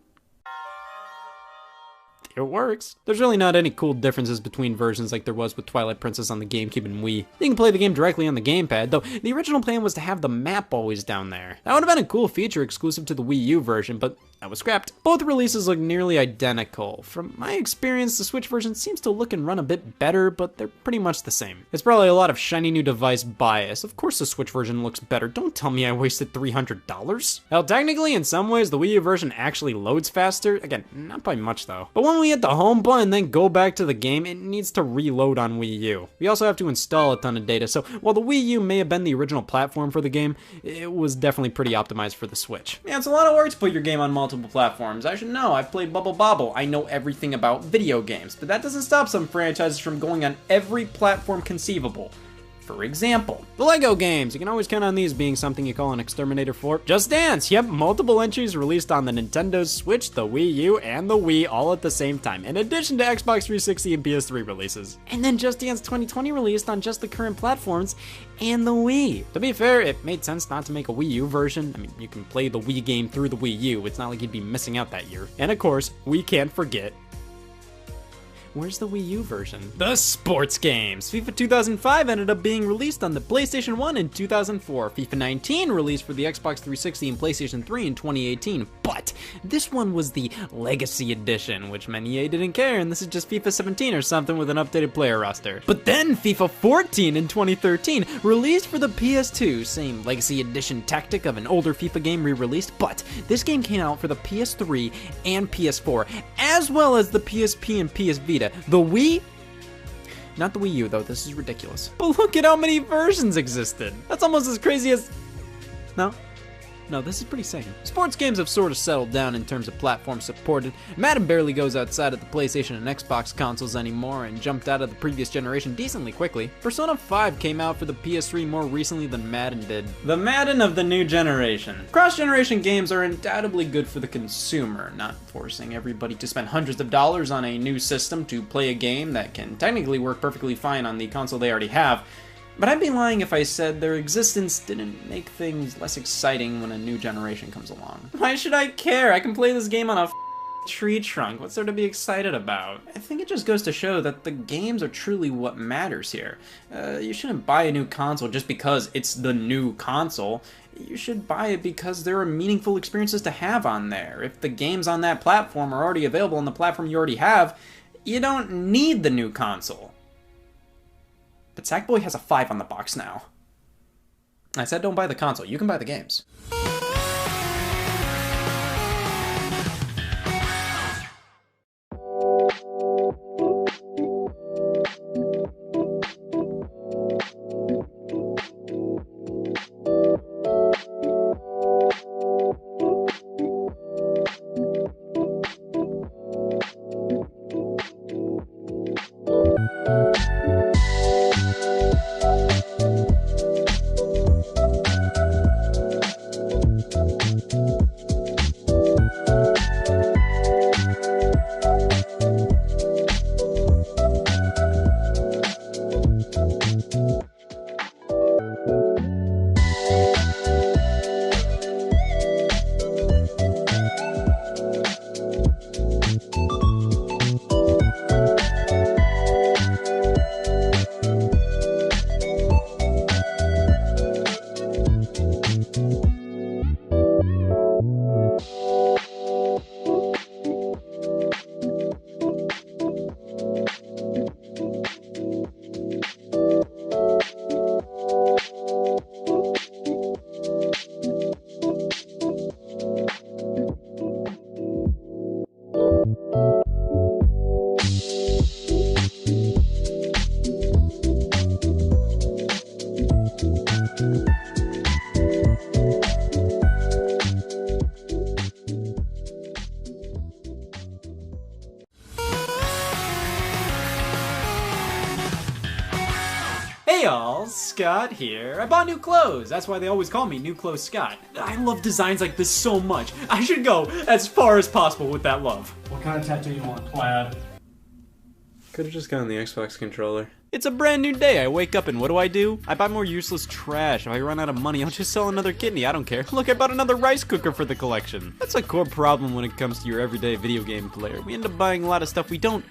It works. There's really not any cool differences between versions like there was with Twilight Princess on the GameCube and Wii. You can play the game directly on the gamepad, though the original plan was to have the map always down there. That would have been a cool feature exclusive to the Wii U version, but that was scrapped. Both releases look nearly identical. From my experience, the Switch version seems to look and run a bit better, but they're pretty much the same. It's probably a lot of shiny new device bias. Of course the Switch version looks better. Don't tell me I wasted $300. Hell, technically, in some ways, the Wii U version actually loads faster. Again, not by much though. But when we hit the home button and then go back to the game, it needs to reload on Wii U. We also have to install a ton of data, so while the Wii U may have been the original platform for the game, it was definitely pretty optimized for the Switch. Yeah, it's a lot of work to put your game on multiple platforms. I should know. I've played Bubble Bobble. I know everything about video games, but that doesn't stop some franchises from going on every platform conceivable. For example, the LEGO games. You can always count on these being something you call an exterminator for. Just Dance. Yep, multiple entries released on the Nintendo Switch, the Wii U, and the Wii all at the same time, in addition to Xbox 360 and PS3 releases. And then Just Dance 2020 released on just the current platforms and the Wii. To be fair, it made sense not to make a Wii U version. I mean, you can play the Wii game through the Wii U. It's not like you'd be missing out that year. And of course, we can't forget, where's the Wii U version? The sports games. FIFA 2005 ended up being released on the PlayStation 1 in 2004. FIFA 19 released for the Xbox 360 and PlayStation 3 in 2018. But this one was the Legacy Edition, which meant EA didn't care, and this is just FIFA 17 or something with an updated player roster. But then FIFA 14 in 2013 released for the PS2. Same Legacy Edition tactic of an older FIFA game re-released, but this game came out for the PS3 and PS4, as well as the PSP and PS Vita. The Wii? Not the Wii U though, this is ridiculous. But look at how many versions existed. That's almost as crazy as... No, this is pretty sane. Sports games have sort of settled down in terms of platform supported. Madden barely goes outside of the PlayStation and Xbox consoles anymore and jumped out of the previous generation decently quickly. Persona 5 came out for the PS3 more recently than Madden did. The Madden of the new generation. Cross-generation games are undoubtedly good for the consumer, not forcing everybody to spend hundreds of dollars on a new system to play a game that can technically work perfectly fine on the console they already have. But I'd be lying if I said their existence didn't make things less exciting when a new generation comes along. Why should I care? I can play this game on a tree trunk. What's there to be excited about? I think it just goes to show that the games are truly what matters here. You shouldn't buy a new console just because it's the new console. You should buy it because there are meaningful experiences to have on there. If the games on that platform are already available on the platform you already have, you don't need the new console. But Sackboy has a 5 on the box now. I said don't buy the console, you can buy the games. Hey y'all, Scott here. I bought new clothes. That's why they always call me New Clothes Scott. I love designs like this so much. I should go as far as possible with that love. What kind of tattoo you want? Plaid. Could've just gotten the Xbox controller. It's a brand new day. I wake up and what do? I buy more useless trash. If I run out of money, I'll just sell another kidney. I don't care. Look, I bought another rice cooker for the collection. That's a core problem when it comes to your everyday video game player. We end up buying a lot of stuff we don't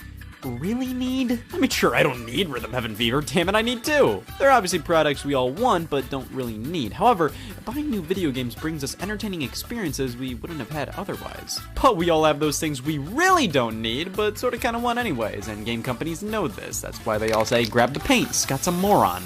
really need? I mean, sure, I don't need Rhythm Heaven Fever. Damn it, I need two. They're obviously products we all want, but don't really need. However, buying new video games brings us entertaining experiences we wouldn't have had otherwise. But we all have those things we really don't need, but sort of kind of want anyways, and game companies know this. That's why they all say, grab the paints, got some more on.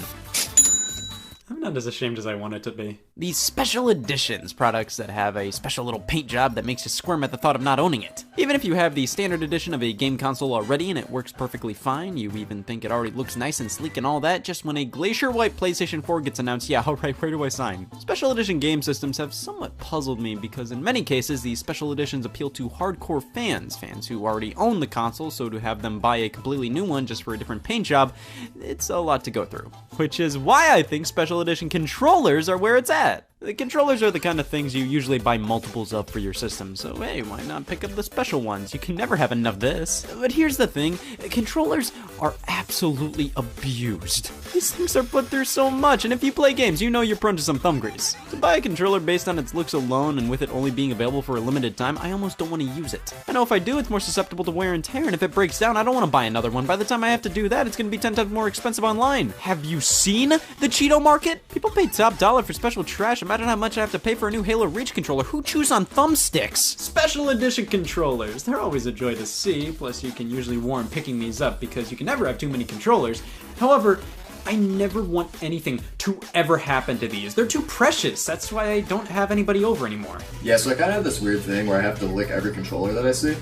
I'm not as ashamed as I wanted to be. These special editions, products that have a special little paint job that makes you squirm at the thought of not owning it. Even if you have the standard edition of a game console already and it works perfectly fine, you even think it already looks nice and sleek and all that, just when a glacier white PlayStation 4 gets announced, yeah, alright, where do I sign? Special edition game systems have somewhat puzzled me because in many cases, these special editions appeal to hardcore fans who already own the console, so to have them buy a completely new one just for a different paint job, it's a lot to go through. Which is why I think special edition controllers are where it's at. The controllers are the kind of things you usually buy multiples of for your system, so hey, why not pick up the special ones? You can never have enough of this. But here's the thing, controllers are absolutely abused. These things are put through so much, and if you play games, you know you're prone to some thumb grease. To buy a controller based on its looks alone, and with it only being available for a limited time, I almost don't want to use it. I know if I do, it's more susceptible to wear and tear, and if it breaks down, I don't want to buy another one. By the time I have to do that, it's going to be 10 times more expensive online. Have you seen the Cheeto market? People pay top dollar for special trash. Imagine how much I have to pay for a new Halo Reach controller. Who chews on thumbsticks? Special edition controllers. They're always a joy to see, plus you can usually warrant picking these up because you can never have too many controllers. However, I never want anything to ever happen to these. They're too precious. That's why I don't have anybody over anymore. Yeah, so I kind of have this weird thing where I have to lick every controller that I see.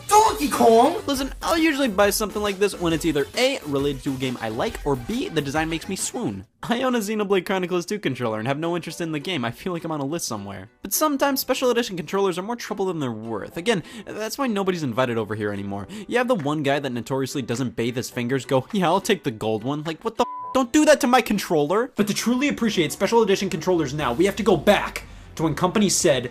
Donkey Kong! Listen, I'll usually buy something like this when it's either A, related to a game I like, or B, the design makes me swoon. I own a Xenoblade Chronicles 2 controller and have no interest in the game. I feel like I'm on a list somewhere. But sometimes special edition controllers are more trouble than they're worth. Again, that's why nobody's invited over here anymore. You have the one guy that notoriously doesn't bathe his fingers go, yeah, I'll take the gold one. Like, what the f? Don't do that to my controller. But to truly appreciate special edition controllers now, we have to go back to when companies said,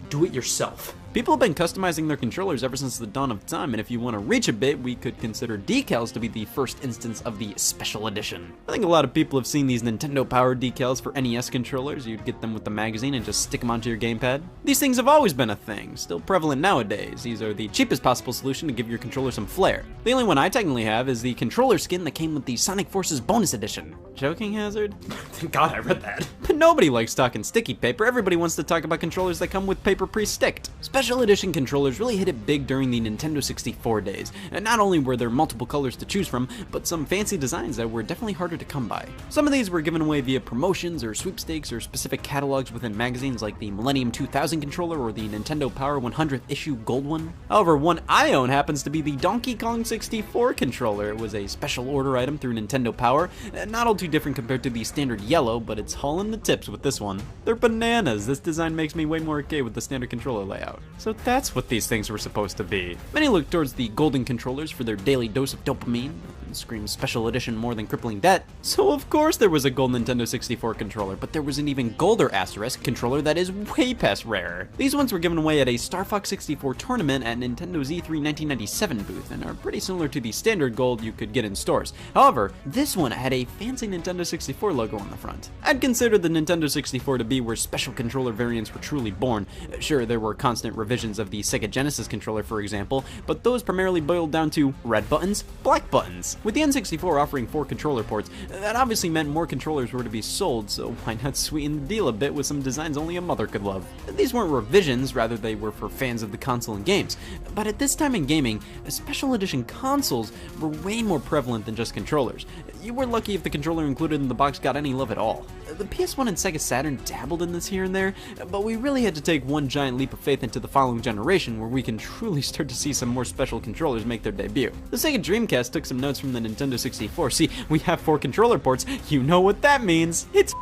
do it yourself. People have been customizing their controllers ever since the dawn of time, and if you want to reach a bit, we could consider decals to be the first instance of the special edition. I think a lot of people have seen these Nintendo-powered decals for NES controllers. You'd get them with the magazine and just stick them onto your gamepad. These things have always been a thing, still prevalent nowadays. These are the cheapest possible solution to give your controller some flair. The only one I technically have is the controller skin that came with the Sonic Forces bonus edition. Joking hazard? Thank God I read that. But nobody likes talking sticky paper. Everybody wants to talk about controllers that come with paper pre-sticked. Special edition controllers really hit it big during the Nintendo 64 days, and not only were there multiple colors to choose from, but some fancy designs that were definitely harder to come by. Some of these were given away via promotions or sweepstakes or specific catalogs within magazines like the Millennium 2000 controller or the Nintendo Power 100th issue gold one. However, one I own happens to be the Donkey Kong 64 controller. It was a special order item through Nintendo Power, not all too different compared to the standard yellow, but it's hauling the tips with this one. They're bananas. This design makes me way more okay with the standard controller layout. So that's what these things were supposed to be. Many look towards the golden controllers for their daily dose of dopamine, and scream special edition more than crippling debt. So of course there was a gold Nintendo 64 controller, but there was an even golder asterisk controller that is way past rare. These ones were given away at a Star Fox 64 tournament at Nintendo's E3 1997 booth, and are pretty similar to the standard gold you could get in stores. However, this one had a fancy Nintendo 64 logo on the front. I'd consider the Nintendo 64 to be where special controller variants were truly born. Sure, there were constant revisions of the Sega Genesis controller, for example, but those primarily boiled down to red buttons, black buttons. With the N64 offering 4 controller ports, that obviously meant more controllers were to be sold, so why not sweeten the deal a bit with some designs only a mother could love? These weren't revisions, rather they were for fans of the console and games. But at this time in gaming, special edition consoles were way more prevalent than just controllers. You were lucky if the controller included in the box got any love at all. The PS1 and Sega Saturn dabbled in this here and there, but we really had to take one giant leap of faith into the following generation where we can truly start to see some more special controllers make their debut. The Sega Dreamcast took some notes from the Nintendo 64. See, we have 4 controller ports, you know what that means. It's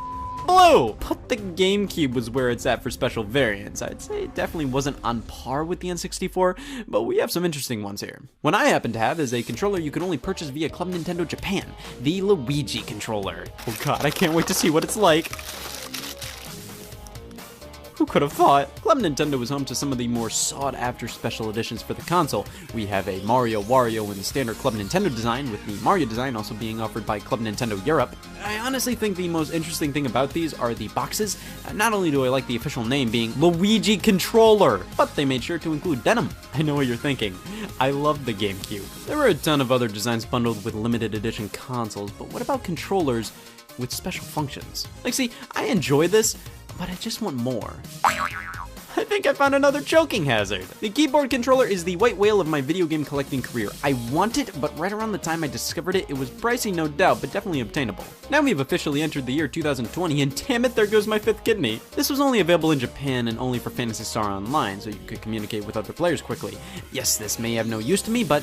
blue! But the GameCube was where it's at for special variants. I'd say it definitely wasn't on par with the N64, but we have some interesting ones here. One I happen to have is a controller you can only purchase via Club Nintendo Japan, the Luigi controller. Oh god, I can't wait to see what it's like. Who could have thought? Club Nintendo was home to some of the more sought-after special editions for the console. We have a Mario, Wario, and standard Club Nintendo design, with the Mario design also being offered by Club Nintendo Europe. I honestly think the most interesting thing about these are the boxes. Not only do I like the official name being Luigi Controller, but they made sure to include denim. I know what you're thinking. I love the GameCube. There were a ton of other designs bundled with limited edition consoles, but what about controllers with special functions? Like, see, I enjoy this, but I just want more. I think I found another choking hazard. The keyboard controller is the white whale of my video game collecting career. I want it, but right around the time I discovered it, it was pricey, no doubt, but definitely obtainable. Now we've officially entered the year 2020, and damn it, there goes my 5th kidney. This was only available in Japan and only for Phantasy Star Online, so you could communicate with other players quickly. Yes, this may have no use to me, but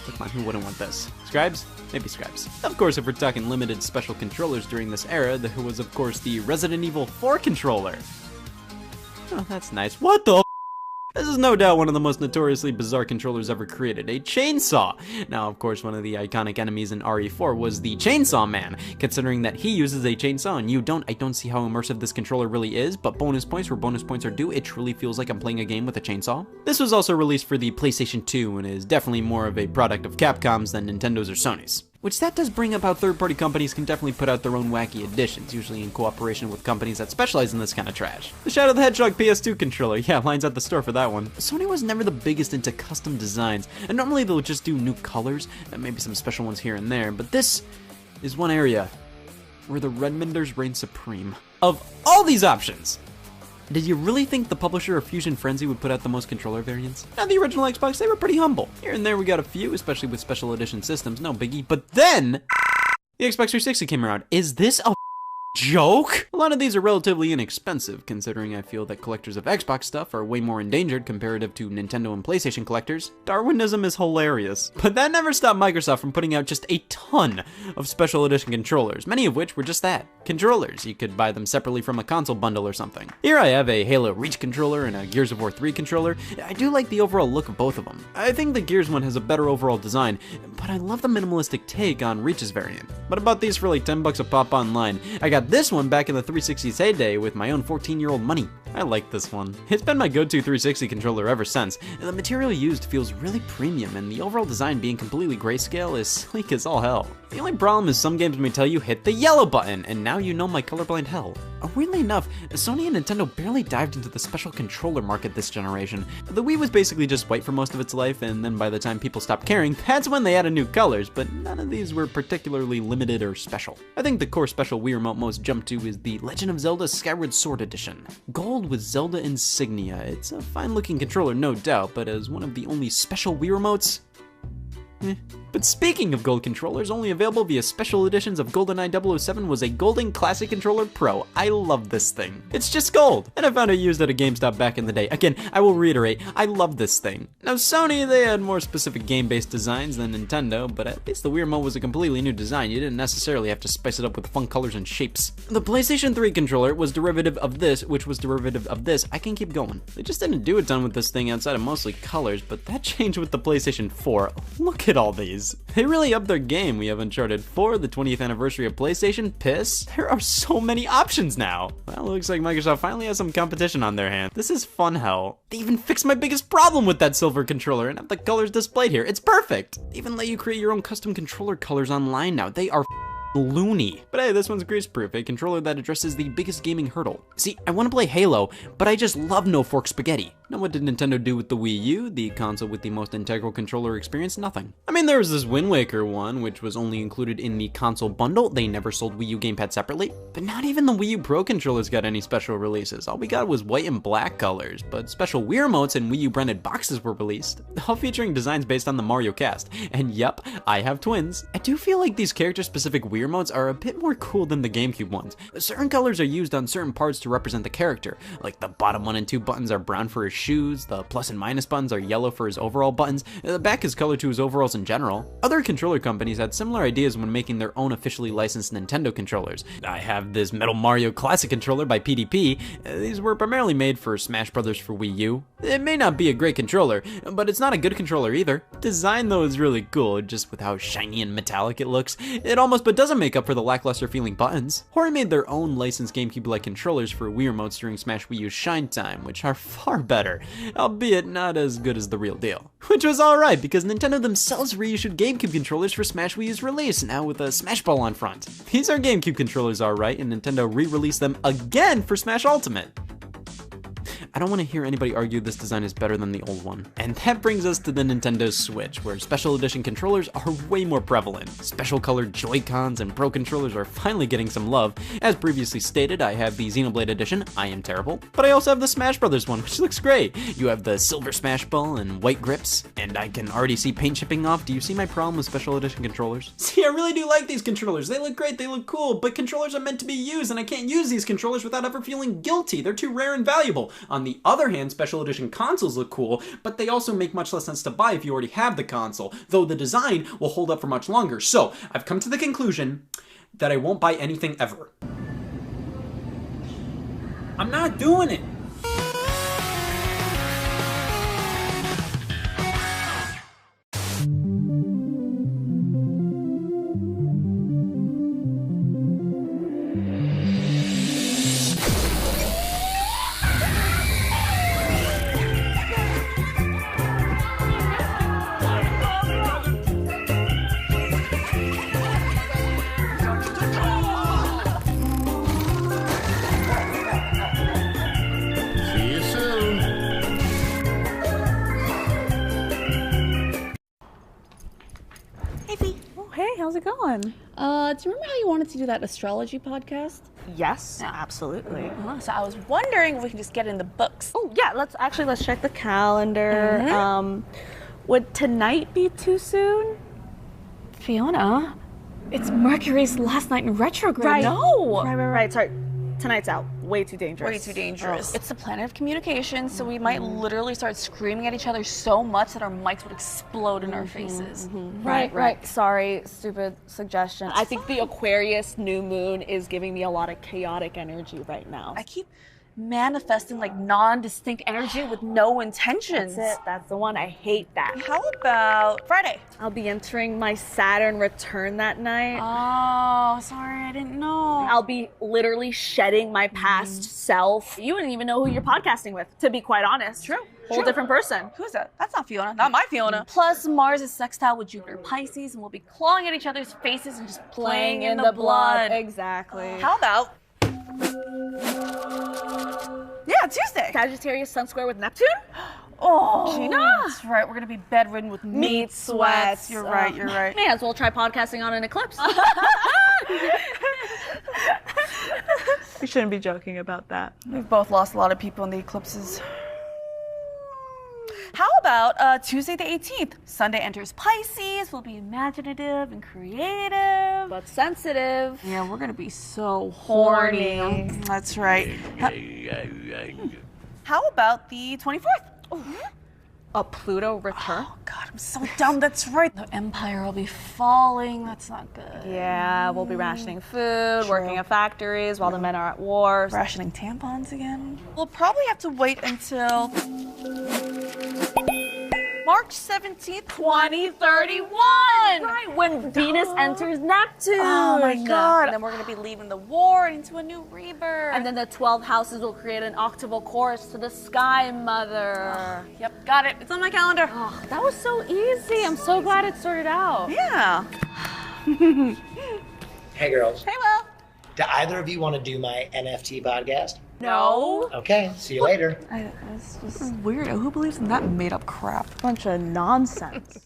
come on, who wouldn't want this? Scribes? Maybe Scribes. Of course, if we're talking limited special controllers during this era, there was of course the Resident Evil 4 controller. Oh, that's nice. What the f? This is no doubt one of the most notoriously bizarre controllers ever created, a chainsaw. Now, of course, one of the iconic enemies in RE4 was the Chainsaw Man. Considering that he uses a chainsaw and you don't, I don't see how immersive this controller really is, but bonus points where bonus points are due, it truly feels like I'm playing a game with a chainsaw. This was also released for the PlayStation 2 and is definitely more of a product of Capcom's than Nintendo's or Sony's. Which that does bring up how third-party companies can definitely put out their own wacky editions, usually in cooperation with companies that specialize in this kind of trash. The Shadow the Hedgehog PS2 controller, yeah, lines at the store for that one. Sony was never the biggest into custom designs, and normally they'll just do new colors, and maybe some special ones here and there, but this is one area where the Redmonders reign supreme. Of all these options, did you really think the publisher of Fusion Frenzy would put out the most controller variants? Now, the original Xbox, they were pretty humble. Here and there we got a few, especially with special edition systems, no biggie. But then, the Xbox 360 came around. Is this a joke? A lot of these are relatively inexpensive, considering I feel that collectors of Xbox stuff are way more endangered comparative to Nintendo and PlayStation collectors. Darwinism is hilarious. But that never stopped Microsoft from putting out just a ton of special edition controllers, many of which were just that, controllers. You could buy them separately from a console bundle or something. Here I have a Halo Reach controller and a Gears of War 3 controller. I do like the overall look of both of them. I think the Gears one has a better overall design, but I love the minimalistic take on Reach's variant. But I bought these for like 10 bucks a pop online. I got this one back in the 360's heyday with my own 14-year-old money. I like this one. It's been my go-to 360 controller ever since. The material used feels really premium, and the overall design being completely grayscale is sleek as all hell. The only problem is some games may tell you hit the yellow button, and now you know my colorblind hell. Weirdly enough, Sony and Nintendo barely dived into the special controller market this generation. The Wii was basically just white for most of its life, and then by the time people stopped caring, that's when they added new colors, but none of these were particularly limited or special. I think the core special Wii remote most jumped to is the Legend of Zelda Skyward Sword Edition. Gold with Zelda insignia. It's a fine-looking controller, no doubt, but as one of the only special Wii remotes, But speaking of gold controllers, only available via special editions of GoldenEye 007 was a Golden Classic Controller Pro. I love this thing. It's just gold, and I found it used at a GameStop back in the day. Again, I will reiterate, I love this thing. Now Sony, they had more specific game-based designs than Nintendo, but at least the Wii Remote was a completely new design. You didn't necessarily have to spice it up with fun colors and shapes. The PlayStation 3 controller was derivative of this, which was derivative of this. I can keep going. They just didn't do a ton with this thing outside of mostly colors, but that changed with the PlayStation 4. Look at all these. They really upped their game. We have Uncharted 4, the 20th anniversary of PlayStation. Piss. There are so many options now. Well, it looks like Microsoft finally has some competition on their hands. This is fun hell. They even fixed my biggest problem with that silver controller and have the colors displayed here. It's perfect. They even let you create your own custom controller colors online now. They are loony. But hey, this one's grease-proof, a controller that addresses the biggest gaming hurdle. See, I want to play Halo, but I just love no fork spaghetti. Now what did Nintendo do with the Wii U, the console with the most integral controller experience? Nothing. I mean, there was this Wind Waker one, which was only included in the console bundle. They never sold Wii U gamepad separately. But not even the Wii U Pro controllers got any special releases. All we got was white and black colors, but special Wii remotes and Wii U branded boxes were released, all featuring designs based on the Mario cast. And yep, I have twins. I do feel like these character-specific Wii remotes are a bit more cool than the GameCube ones. Certain colors are used on certain parts to represent the character, like the bottom 1 and 2 buttons are brown for his shoes, the plus and minus buttons are yellow for his overall buttons, the back is colored to his overalls in general. Other controller companies had similar ideas when making their own officially licensed Nintendo controllers. I have this Metal Mario Classic controller by PDP. These were primarily made for Smash Bros. For Wii U. It may not be a great controller, but it's not a good controller either. Design though is really cool, just with how shiny and metallic it looks. It almost but doesn't make up for the lackluster feeling buttons. Hori made their own licensed GameCube-like controllers for Wii remotes during Smash Wii U's Shine Time, which are far better, albeit not as good as the real deal. Which was alright, because Nintendo themselves reissued GameCube controllers for Smash Wii U's release, now with a Smash Ball on front. These are GameCube controllers alright, and Nintendo re-released them again for Smash Ultimate. I don't want to hear anybody argue this design is better than the old one. And that brings us to the Nintendo Switch, where special edition controllers are way more prevalent. Special colored Joy-Cons and Pro controllers are finally getting some love. As previously stated, I have the Xenoblade Edition, I am terrible, but I also have the Smash Brothers one, which looks great. You have the silver Smash Ball and white grips, and I can already see paint chipping off. Do you see my problem with special edition controllers? See, I really do like these controllers. They look great, they look cool, but controllers are meant to be used, and I can't use these controllers without ever feeling guilty. They're too rare and valuable. On the other hand, special edition consoles look cool, but they also make much less sense to buy if you already have the console, though the design will hold up for much longer. So, I've come to the conclusion that I won't buy anything ever. I'm not doing it! How's it going? Do you remember how you wanted to do that astrology podcast? Yes, absolutely. So I was wondering if we can just get in the books. Oh yeah, let's check the calendar. Would tonight be too soon? Fiona, it's Mercury's last night in retrograde. Right. No. Right. Sorry, tonight's out. Way too dangerous. Way too dangerous. It's the planet of communication, so we might literally start screaming at each other so much that our mics would explode in our faces. Right. Sorry, stupid suggestion. I think the Aquarius new moon is giving me a lot of chaotic energy right now. I keep manifesting like non-distinct energy with no intentions. That's it. That's the one. I hate that. How about Friday? I'll be entering my Saturn return that night. Oh, sorry, I didn't know. I'll be literally shedding my past self. You wouldn't even know who you're podcasting with, to be quite honest. True. Whole different person. Who's that? That's not Fiona. Not my Fiona. Plus, Mars is sextile with Jupiter Pisces, and we'll be clawing at each other's faces and just playing in the blood. Exactly. How about... Yeah, Tuesday. Sagittarius sun square with Neptune? Oh, Gina. That's right. We're gonna be bedridden with meat sweats. You're right. May as well try podcasting on an eclipse. We shouldn't be joking about that. We've both lost a lot of people in the eclipses. How about Tuesday the 18th? Sunday enters Pisces. We'll be imaginative and creative. But sensitive. Yeah, we're gonna be so horny. That's right. How about the 24th? A Pluto return? Oh God, I'm so dumb. That's right. The empire will be falling. That's not good. Yeah, we'll be rationing food, working at factories while the men are at war. Rationing tampons again. We'll probably have to wait until March 17th, 2031. Right, when Venus enters Neptune. Oh my God. And then we're going to be leaving the war and into a new rebirth. And then the 12 houses will create an octaval chorus to the Sky Mother. Yep, got it. It's on my calendar. Oh, that was so easy. I'm so glad it sorted out. Yeah. Hey, girls. Hey, Will. Do either of you want to do my NFT podcast? No. Okay, see you later. It's just weird. Who believes in that made-up crap? Bunch of nonsense.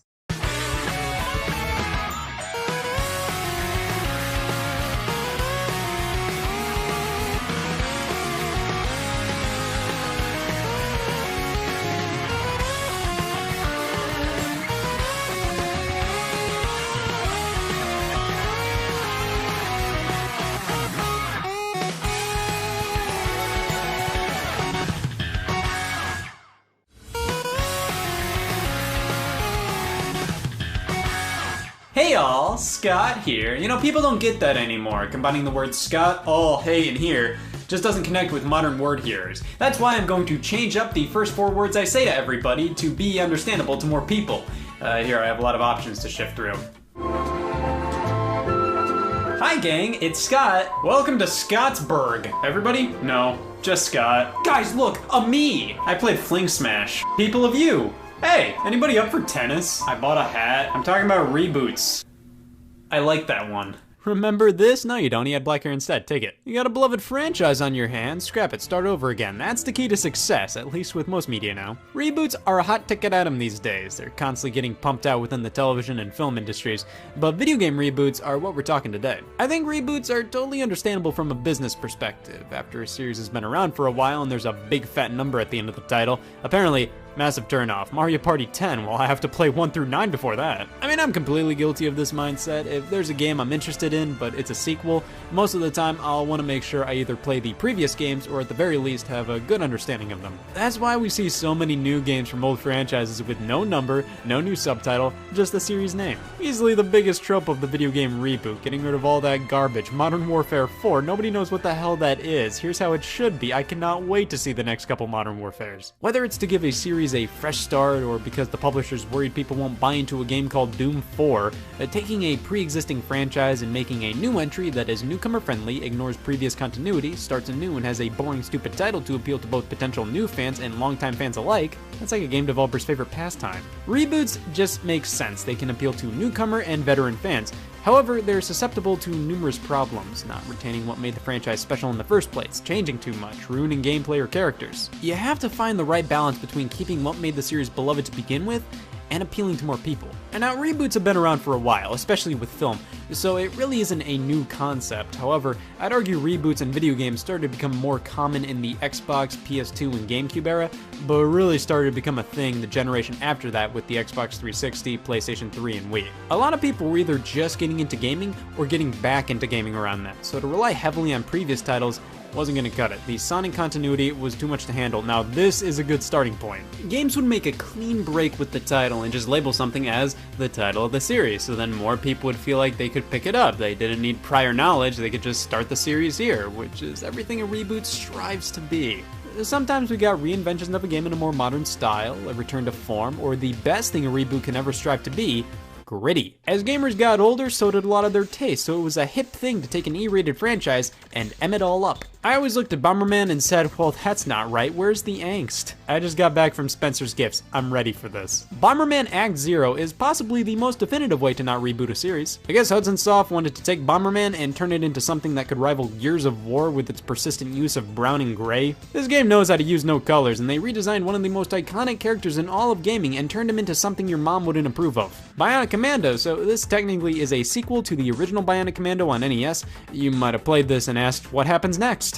Hey all, Scott here. You know, people don't get that anymore. Combining the words Scott, all, hey, and here just doesn't connect with modern word hearers. That's why I'm going to change up the first 4 words I say to everybody to be understandable to more people. Here, I have a lot of options to shift through. Hi gang, it's Scott. Welcome to Scottsburg. Everybody? No, just Scott. Guys, look, a me! I played Fling Smash. People of you. Hey, anybody up for tennis? I bought a hat. I'm talking about Reboots. I like that one. Remember this? No, you don't. He had black hair instead. Take it. You got a beloved franchise on your hands. Scrap it. Start over again. That's the key to success, at least with most media now. Reboots are a hot ticket item these days. They're constantly getting pumped out within the television and film industries, but video game reboots are what we're talking today. I think reboots are totally understandable from a business perspective. After a series has been around for a while and there's a big fat number at the end of the title, apparently, massive turnoff. Mario Party 10, well, I have to play 1 through 9 before that. I mean, I'm completely guilty of this mindset. If there's a game I'm interested in, but it's a sequel, most of the time I'll want to make sure I either play the previous games or at the very least have a good understanding of them. That's why we see so many new games from old franchises with no number, no new subtitle, just the series name. Easily the biggest trope of the video game reboot, getting rid of all that garbage. Modern Warfare 4, nobody knows what the hell that is. Here's how it should be. I cannot wait to see the next couple Modern Warfares. Whether it's to give a series a fresh start or because the publisher's worried people won't buy into a game called Doom 4, taking a pre-existing franchise and making a new entry that is newcomer friendly, ignores previous continuity, starts anew and has a boring stupid title to appeal to both potential new fans and longtime fans alike, that's like a game developer's favorite pastime. Reboots just make sense. They can appeal to newcomer and veteran fans. However, they're susceptible to numerous problems, not retaining what made the franchise special in the first place, changing too much, ruining gameplay or characters. You have to find the right balance between keeping what made the series beloved to begin with and appealing to more people. And now reboots have been around for a while, especially with film, so it really isn't a new concept. However, I'd argue reboots in video games started to become more common in the Xbox, PS2, and GameCube era, but really started to become a thing the generation after that with the Xbox 360, PlayStation 3, and Wii. A lot of people were either just getting into gaming or getting back into gaming around that, so to rely heavily on previous titles wasn't gonna cut it. The Sonic continuity was too much to handle. Now this is a good starting point. Games would make a clean break with the title and just label something as the title of the series, so then more people would feel like they could pick it up. They didn't need prior knowledge, they could just start the series here, which is everything a reboot strives to be. Sometimes we got reinventions of a game in a more modern style, a return to form, or the best thing a reboot can ever strive to be, gritty. As gamers got older, so did a lot of their tastes, so it was a hip thing to take an E-rated franchise and M it all up. I always looked at Bomberman and said, well, that's not right, where's the angst? I just got back from Spencer's Gifts, I'm ready for this. Bomberman Act Zero is possibly the most definitive way to not reboot a series. I guess Hudson Soft wanted to take Bomberman and turn it into something that could rival Gears of War with its persistent use of brown and gray. This game knows how to use no colors, and they redesigned one of the most iconic characters in all of gaming and turned him into something your mom wouldn't approve of. Bionic Commando, so this technically is a sequel to the original Bionic Commando on NES. You might have played this and asked, what happens next?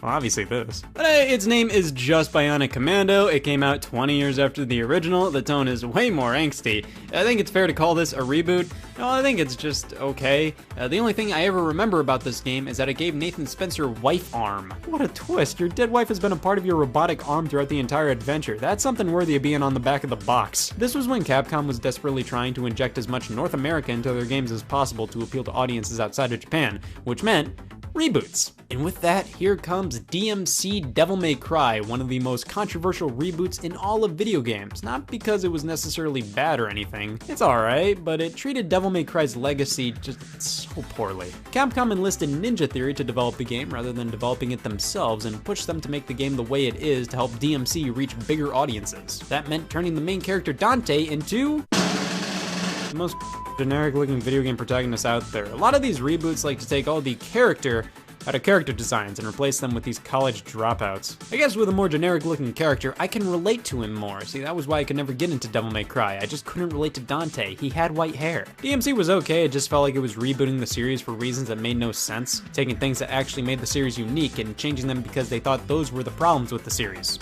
Well, obviously this. But its name is just Bionic Commando. It came out 20 years after the original. The tone is way more angsty. I think it's fair to call this a reboot. No, I think it's just okay. The only thing I ever remember about this game is that it gave Nathan Spencer wife arm. What a twist. Your dead wife has been a part of your robotic arm throughout the entire adventure. That's something worthy of being on the back of the box. This was when Capcom was desperately trying to inject as much North America into their games as possible to appeal to audiences outside of Japan, which meant reboots. And with that, here comes DMC Devil May Cry, one of the most controversial reboots in all of video games. Not because it was necessarily bad or anything. It's alright, but it treated Devil May Cry's legacy just so poorly. Capcom enlisted Ninja Theory to develop the game rather than developing it themselves and pushed them to make the game the way it is to help DMC reach bigger audiences. That meant turning the main character Dante into the most generic looking video game protagonist out there. A lot of these reboots like to take all the character out of character designs and replace them with these college dropouts. I guess with a more generic looking character, I can relate to him more. See, that was why I could never get into Devil May Cry. I just couldn't relate to Dante. He had white hair. DMC was okay, it just felt like it was rebooting the series for reasons that made no sense, taking things that actually made the series unique and changing them because they thought those were the problems with the series.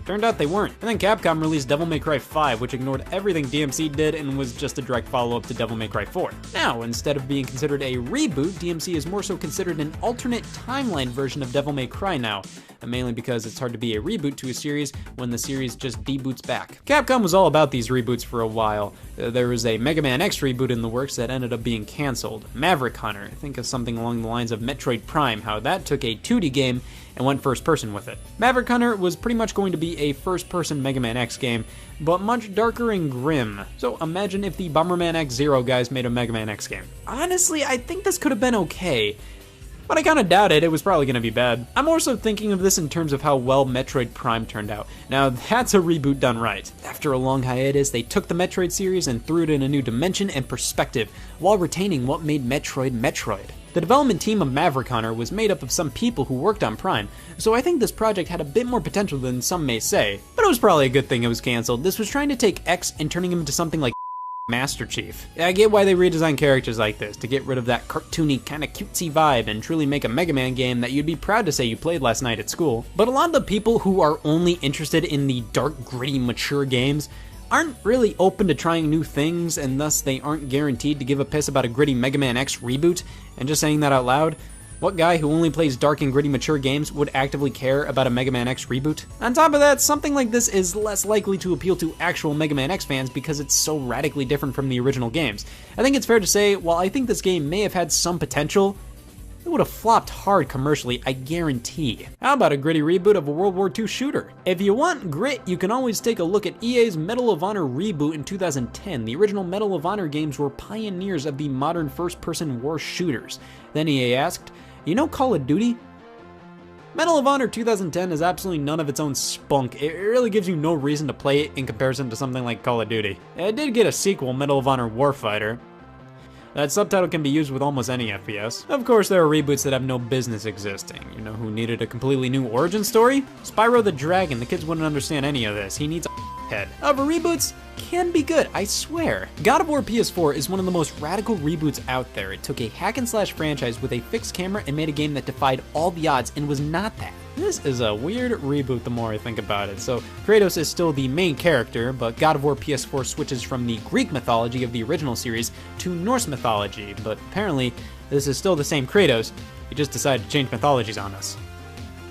Turned out they weren't. And then Capcom released Devil May Cry 5, which ignored everything DMC did and was just a direct follow-up to Devil May Cry 4. Now, instead of being considered a reboot, DMC is more so considered an alternate timeline version of Devil May Cry now, mainly because it's hard to be a reboot to a series when the series just deboots back. Capcom was all about these reboots for a while. There was a Mega Man X reboot in the works that ended up being cancelled. Maverick Hunter, think of something along the lines of Metroid Prime, how that took a 2D game and went first person with it. Maverick Hunter was pretty much going to be a first person Mega Man X game, but much darker and grim. So imagine if the Bomberman X-Zero guys made a Mega Man X game. Honestly, I think this could have been okay, but I kinda doubted it was probably gonna be bad. I'm also thinking of this in terms of how well Metroid Prime turned out. Now that's a reboot done right. After a long hiatus, they took the Metroid series and threw it in a new dimension and perspective, while retaining what made Metroid Metroid. The development team of Maverick Hunter was made up of some people who worked on Prime, so I think this project had a bit more potential than some may say. But it was probably a good thing it was cancelled. This was trying to take X and turning him into something like Master Chief. I get why they redesign characters like this, to get rid of that cartoony, kinda cutesy vibe and truly make a Mega Man game that you'd be proud to say you played last night at school. But a lot of the people who are only interested in the dark, gritty, mature games aren't really open to trying new things, and thus they aren't guaranteed to give a piss about a gritty Mega Man X reboot. And just saying that out loud, what guy who only plays dark and gritty mature games would actively care about a Mega Man X reboot? On top of that, something like this is less likely to appeal to actual Mega Man X fans because it's so radically different from the original games. I think it's fair to say, while I think this game may have had some potential, it would have flopped hard commercially, I guarantee. How about a gritty reboot of a World War II shooter? If you want grit, you can always take a look at EA's Medal of Honor reboot in 2010. The original Medal of Honor games were pioneers of the modern first-person war shooters. Then EA asked, you know Call of Duty? Medal of Honor 2010 has absolutely none of its own spunk. It really gives you no reason to play it in comparison to something like Call of Duty. It did get a sequel, Medal of Honor Warfighter. That subtitle can be used with almost any FPS. Of course, there are reboots that have no business existing. You know who needed a completely new origin story? Spyro the Dragon. The kids wouldn't understand any of this. He needs a head. However, reboots can be good, I swear. God of War PS4 is one of the most radical reboots out there. It took a hack-and-slash franchise with a fixed camera and made a game that defied all the odds and was not that. This is a weird reboot the more I think about it. So Kratos is still the main character, but God of War PS4 switches from the Greek mythology of the original series to Norse mythology, but apparently this is still the same Kratos. He just decided to change mythologies on us.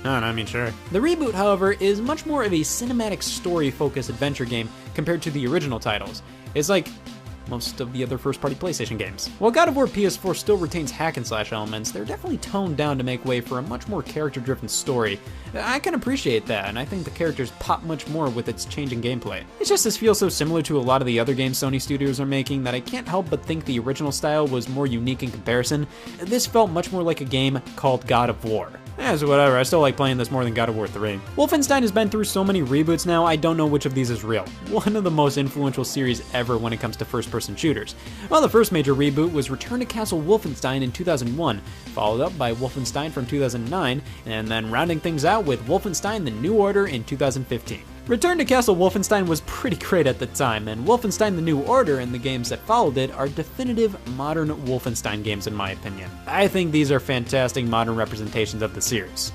No, I mean, sure. The reboot, however, is much more of a cinematic story-focused adventure game compared to the original titles. It's like most of the other first-party PlayStation games. While God of War PS4 still retains hack-and-slash elements, they're definitely toned down to make way for a much more character-driven story. I can appreciate that, and I think the characters pop much more with its changing gameplay. It's just this feels so similar to a lot of the other games Sony Studios are making that I can't help but think the original style was more unique in comparison. This felt much more like a game called God of War. So whatever, I still like playing this more than God of War 3. Wolfenstein has been through so many reboots now, I don't know which of these is real. One of the most influential series ever when it comes to first-person shooters. Well, the first major reboot was Return to Castle Wolfenstein in 2001, followed up by Wolfenstein from 2009, and then rounding things out with Wolfenstein: The New Order in 2015. Return to Castle Wolfenstein was pretty great at the time, and Wolfenstein: The New Order and the games that followed it are definitive modern Wolfenstein games in my opinion. I think these are fantastic modern representations of the series.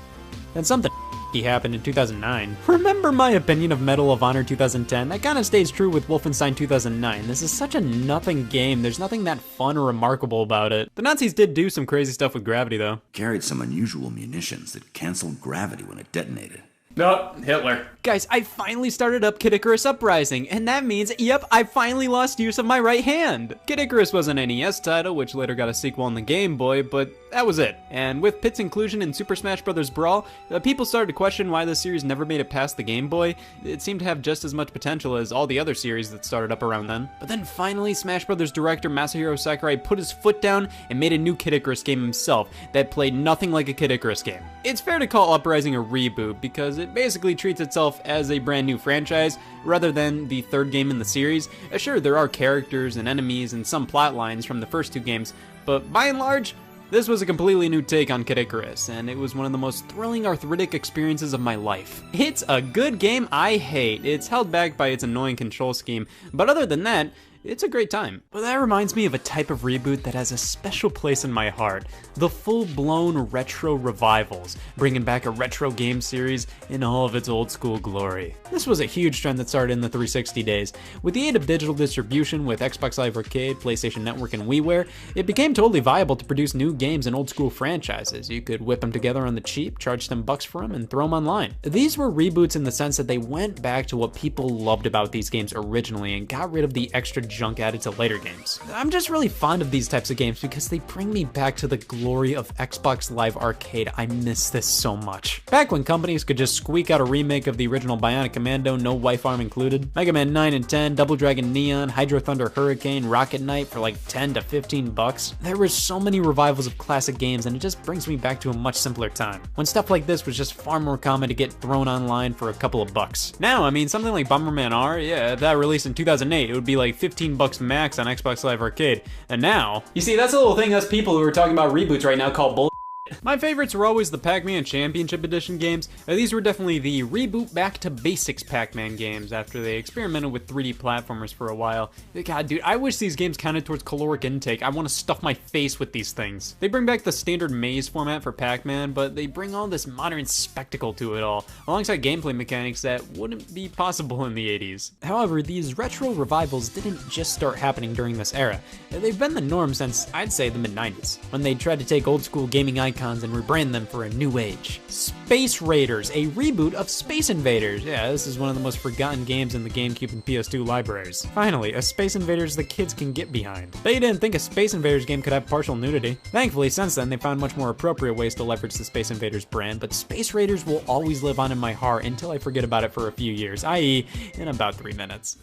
And something happened in 2009. Remember my opinion of Medal of Honor 2010? That kind of stays true with Wolfenstein 2009. This is such a nothing game. There's nothing that fun or remarkable about it. The Nazis did do some crazy stuff with gravity though. Carried some unusual munitions that canceled gravity when it detonated. No, Hitler. Guys, I finally started up Kid Icarus Uprising, and that means, yep, I finally lost use of my right hand. Kid Icarus was an NES title, which later got a sequel on the Game Boy, but that was it. And with Pit's inclusion in Super Smash Bros. Brawl, people started to question why this series never made it past the Game Boy. It seemed to have just as much potential as all the other series that started up around then. But then finally, Smash Bros. Director Masahiro Sakurai put his foot down and made a new Kid Icarus game himself that played nothing like a Kid Icarus game. It's fair to call Uprising a reboot because it basically treats itself as a brand new franchise rather than the third game in the series. Sure, there are characters and enemies and some plot lines from the first two games, but by and large, this was a completely new take on Kid Icarus, and it was one of the most thrilling arthritic experiences of my life. It's a good game I hate. It's held back by its annoying control scheme, but other than that, It's a great time. But that reminds me of a type of reboot that has a special place in my heart. The full-blown retro revivals, bringing back a retro game series in all of its old school glory. This was a huge trend that started in the 360 days. With the aid of digital distribution with Xbox Live Arcade, PlayStation Network, and WiiWare, it became totally viable to produce new games and old school franchises. You could whip them together on the cheap, charge them bucks for them, and throw them online. These were reboots in the sense that they went back to what people loved about these games originally and got rid of the extra junk added to later games. I'm just really fond of these types of games because they bring me back to the glory of Xbox Live Arcade. I miss this so much. Back when companies could just squeak out a remake of the original Bionic Commando, no wife arm included, Mega Man 9 and 10, Double Dragon Neon, Hydro Thunder Hurricane, Rocket Knight for like 10 to 15 bucks. There were so many revivals of classic games and it just brings me back to a much simpler time, when stuff like this was just far more common to get thrown online for a couple of bucks. Now, I mean, something like Bomberman R, yeah, if that released in 2008, it would be like 15 bucks max on Xbox Live Arcade. And now, you see, that's a little thing us people who are talking about reboots right now call bull. My favorites were always the Pac-Man Championship Edition games. These were definitely the reboot back to basics Pac-Man games after they experimented with 3D platformers for a while. God, dude, I wish these games counted towards caloric intake. I want to stuff my face with these things. They bring back the standard maze format for Pac-Man, but they bring all this modern spectacle to it all, alongside gameplay mechanics that wouldn't be possible in the 80s. However, these retro revivals didn't just start happening during this era. They've been the norm since, I'd say, the mid-90s, when they tried to take old school gaming icons and rebrand them for a new age. Space Raiders, a reboot of Space Invaders. Yeah, this is one of the most forgotten games in the GameCube and PS2 libraries. Finally, a Space Invaders the kids can get behind. They didn't think a Space Invaders game could have partial nudity. Thankfully, since then, they found much more appropriate ways to leverage the Space Invaders brand, but Space Raiders will always live on in my heart until I forget about it for a few years, i.e., in about 3 minutes.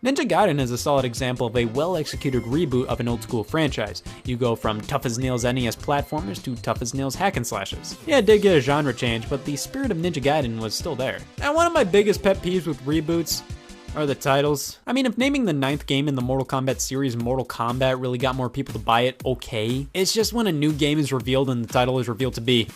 Ninja Gaiden is a solid example of a well-executed reboot of an old-school franchise. You go from tough-as-nails NES platformers to tough-as-nails hack-and-slashes. Yeah, it did get a genre change, but the spirit of Ninja Gaiden was still there. Now, one of my biggest pet peeves with reboots are the titles. I mean, if naming the 9th game in the Mortal Kombat series Mortal Kombat really got more people to buy it, okay. It's just when a new game is revealed and the title is revealed to be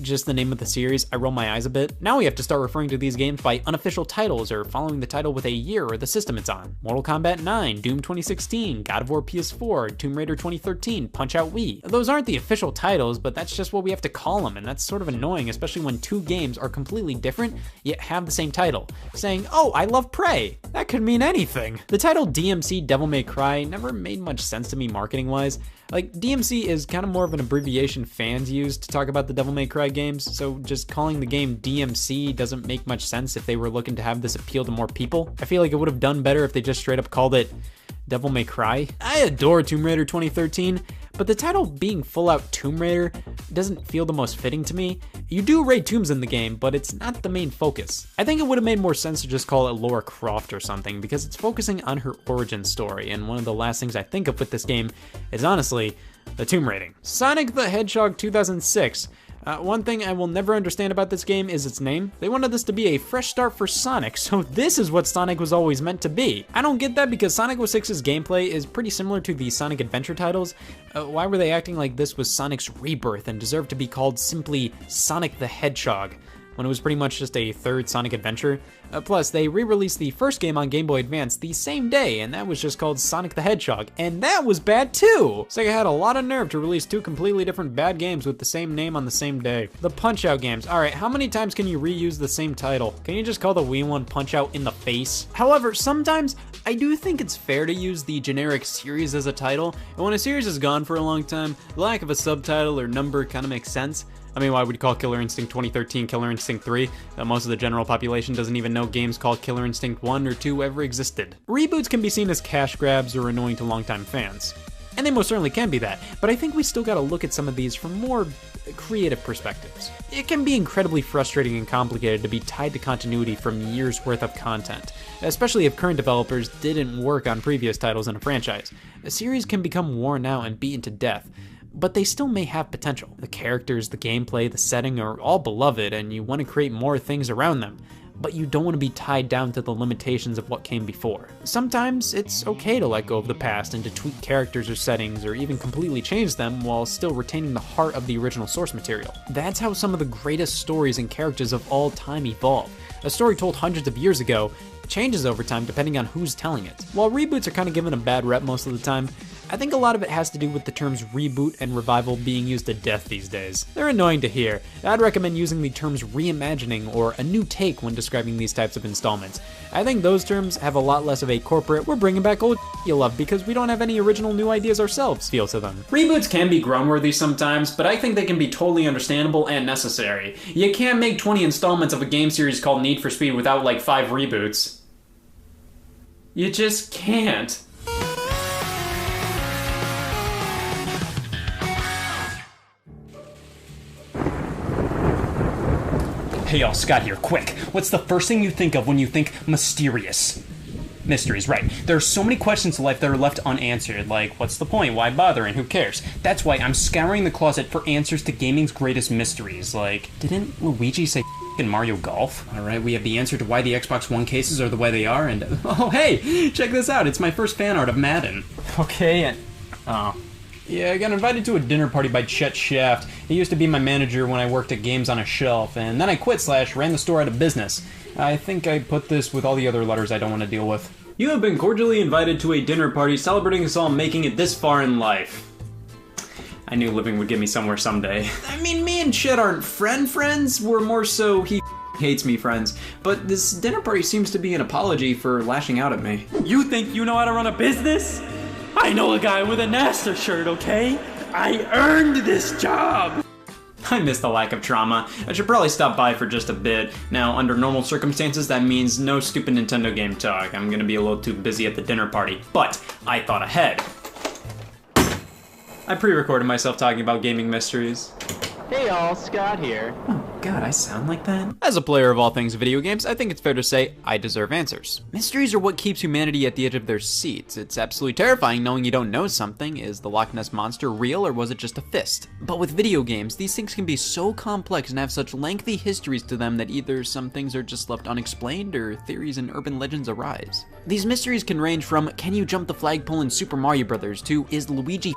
just the name of the series, I roll my eyes a bit. Now we have to start referring to these games by unofficial titles or following the title with a year or the system it's on. Mortal Kombat 9, Doom 2016, God of War PS4, Tomb Raider 2013, Punch-Out Wii. Those aren't the official titles, but that's just what we have to call them, and that's sort of annoying, especially when two games are completely different, yet have the same title. Saying, oh, I love Prey. That could mean anything. The title DMC Devil May Cry never made much sense to me marketing-wise. Like, DMC is kind of more of an abbreviation fans use to talk about the Devil May Cry games, so just calling the game DMC doesn't make much sense if they were looking to have this appeal to more people. I feel like it would have done better if they just straight up called it Devil May Cry. I adore Tomb Raider 2013, but the title being full out Tomb Raider doesn't feel the most fitting to me. You do raid tombs in the game, but it's not the main focus. I think it would have made more sense to just call it Lara Croft or something, because it's focusing on her origin story, and one of the last things I think of with this game is honestly the tomb raiding. Sonic the Hedgehog 2006. One thing I will never understand about this game is its name. They wanted this to be a fresh start for Sonic, so this is what Sonic was always meant to be. I don't get that because Sonic 06's gameplay is pretty similar to the Sonic Adventure titles. Why were they acting like this was Sonic's rebirth and deserved to be called simply Sonic the Hedgehog, when it was pretty much just a third Sonic Adventure? Plus, they re-released the first game on Game Boy Advance the same day, and that was just called Sonic the Hedgehog, and that was bad too! Sega had a lot of nerve to release two completely different bad games with the same name on the same day. The Punch-Out games. Alright, how many times can you reuse the same title? Can you just call the Wii one Punch-Out in the Face? However, sometimes I do think it's fair to use the generic series as a title, and when a series is gone for a long time, the lack of a subtitle or number kind of makes sense. I mean, why would you call Killer Instinct 2013 Killer Instinct 3? Most of the general population doesn't even know games called Killer Instinct 1 or 2 ever existed. Reboots can be seen as cash grabs or annoying to longtime fans. And they most certainly can be that, but I think we still gotta look at some of these from more creative perspectives. It can be incredibly frustrating and complicated to be tied to continuity from years worth of content, especially if current developers didn't work on previous titles in a franchise. A series can become worn out and beaten to death, but they still may have potential. The characters, the gameplay, the setting are all beloved, and you want to create more things around them, but you don't want to be tied down to the limitations of what came before. Sometimes it's okay to let go of the past and to tweak characters or settings or even completely change them while still retaining the heart of the original source material. That's how some of the greatest stories and characters of all time evolve. A story told hundreds of years ago changes over time depending on who's telling it. While reboots are kind of given a bad rep most of the time, I think a lot of it has to do with the terms reboot and revival being used to death these days. They're annoying to hear. I'd recommend using the terms reimagining or a new take when describing these types of installments. I think those terms have a lot less of a corporate, we're bringing back old you love because we don't have any original new ideas ourselves feel to them. Reboots can be groan-worthy sometimes, but I think they can be totally understandable and necessary. You can't make 20 installments of a game series called Need for Speed without like 5 reboots. You just can't. Hey y'all, Scott here, quick. What's the first thing you think of when you think mysterious? Mysteries, right. There are so many questions in life that are left unanswered, like what's the point, why bother, and who cares? That's why I'm scouring the closet for answers to gaming's greatest mysteries, like, didn't Luigi say in Mario Golf? Alright, we have the answer to why the Xbox One cases are the way they are, and oh hey, check this out, it's my first fan art of Madden. Okay, and yeah, I got invited to a dinner party by Chet Shaft. He used to be my manager when I worked at Games on a Shelf, and then I quit / ran the store out of business. I think I put this with all the other letters I don't want to deal with. You have been cordially invited to a dinner party celebrating us all making it this far in life. I knew living would get me somewhere someday. I mean, me and Chet aren't friends, we're more so he hates me friends, but this dinner party seems to be an apology for lashing out at me. You think you know how to run a business? I know a guy with a NASA shirt, okay? I earned this job! I miss the lack of trauma. I should probably stop by for just a bit. Now, under normal circumstances, that means no stupid Nintendo game talk. I'm gonna be a little too busy at the dinner party. But I thought ahead. I pre-recorded myself talking about gaming mysteries. Hey y'all, Scott here. Oh god, I sound like that? As a player of all things video games, I think it's fair to say I deserve answers. Mysteries are what keeps humanity at the edge of their seats. It's absolutely terrifying knowing you don't know something. Is the Loch Ness Monster real or was it just a fist? But with video games, these things can be so complex and have such lengthy histories to them that either some things are just left unexplained or theories and urban legends arise. These mysteries can range from, can you jump the flagpole in Super Mario Bros. To, is Luigi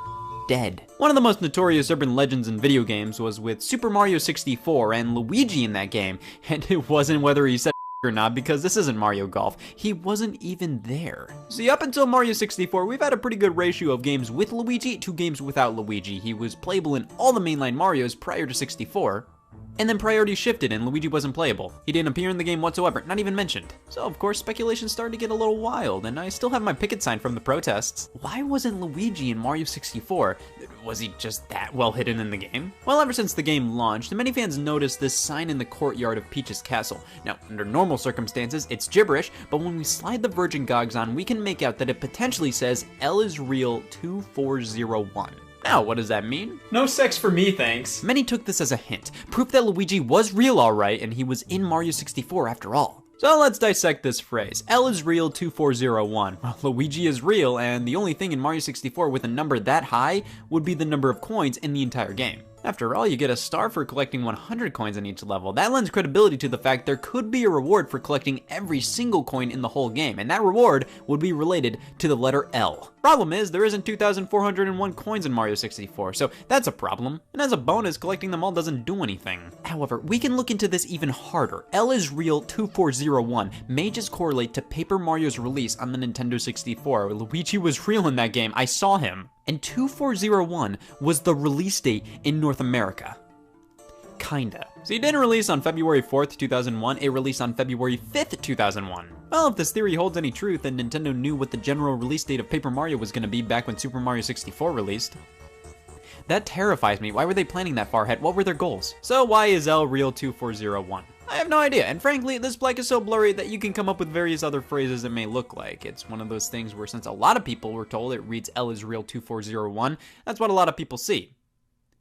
dead? One of the most notorious urban legends in video games was with Super Mario 64 and Luigi in that game, and it wasn't whether he said or not because this isn't Mario Golf. He wasn't even there. See, up until Mario 64, we've had a pretty good ratio of games with Luigi to games without Luigi. He was playable in all the mainline Marios prior to 64. And then priorities shifted and Luigi wasn't playable. He didn't appear in the game whatsoever, not even mentioned. So of course speculation started to get a little wild, and I still have my picket sign from the protests. Why wasn't Luigi in Mario 64? Was he just that well hidden in the game? Well, ever since the game launched, many fans noticed this sign in the courtyard of Peach's castle. Now, under normal circumstances, it's gibberish, but when we slide the Virgin Gogs on, we can make out that it potentially says L is real 2401. Now, what does that mean? No sex for me, thanks. Many took this as a hint, proof that Luigi was real alright and he was in Mario 64 after all. So let's dissect this phrase. L is real 2401. Well, Luigi is real, and the only thing in Mario 64 with a number that high would be the number of coins in the entire game. After all, you get a star for collecting 100 coins in each level. That lends credibility to the fact there could be a reward for collecting every single coin in the whole game, and that reward would be related to the letter L. Problem is, there isn't 2,401 coins in Mario 64, so that's a problem. And as a bonus, collecting them all doesn't do anything. However, we can look into this even harder. L is real 2401 may just correlate to Paper Mario's release on the Nintendo 64. Luigi was real in that game, I saw him. And 2401 was the release date in North America. Kinda. So he didn't release on February 4th, 2001, it released on February 5th, 2001. Well, if this theory holds any truth, then Nintendo knew what the general release date of Paper Mario was gonna be back when Super Mario 64 released. That terrifies me. Why were they planning that far ahead? What were their goals? So why is L real 2401? I have no idea, and frankly, this blank is so blurry that you can come up with various other phrases it may look like. It's one of those things where since a lot of people were told it reads L is real 2401, that's what a lot of people see.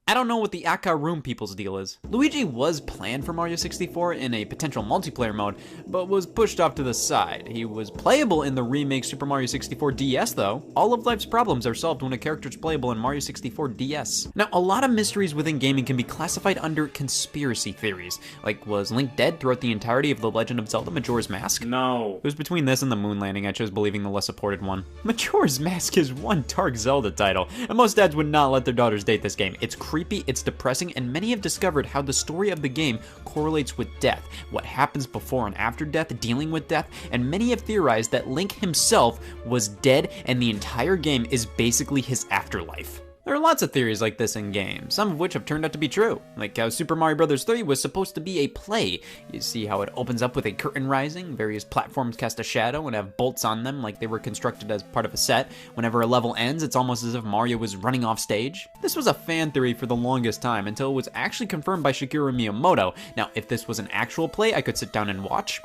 I don't know what the Aka Room people's deal is. Luigi was planned for Mario 64 in a potential multiplayer mode, but was pushed off to the side. He was playable in the remake Super Mario 64 DS though. All of life's problems are solved when a character is playable in Mario 64 DS. Now, a lot of mysteries within gaming can be classified under conspiracy theories. Like, was Link dead throughout the entirety of The Legend of Zelda Majora's Mask? No. It was between this and the moon landing. I chose believing the less supported one. Majora's Mask is one dark Zelda title, and most dads would not let their daughters date this game. It's creepy, it's depressing, and many have discovered how the story of the game correlates with death, what happens before and after death, dealing with death, and many have theorized that Link himself was dead and the entire game is basically his afterlife. There are lots of theories like this in games, some of which have turned out to be true, like how Super Mario Bros. 3 was supposed to be a play. You see how it opens up with a curtain rising, various platforms cast a shadow and have bolts on them like they were constructed as part of a set. Whenever a level ends, it's almost as if Mario was running off stage. This was a fan theory for the longest time until it was actually confirmed by Shigeru Miyamoto. Now, if this was an actual play, I could sit down and watch.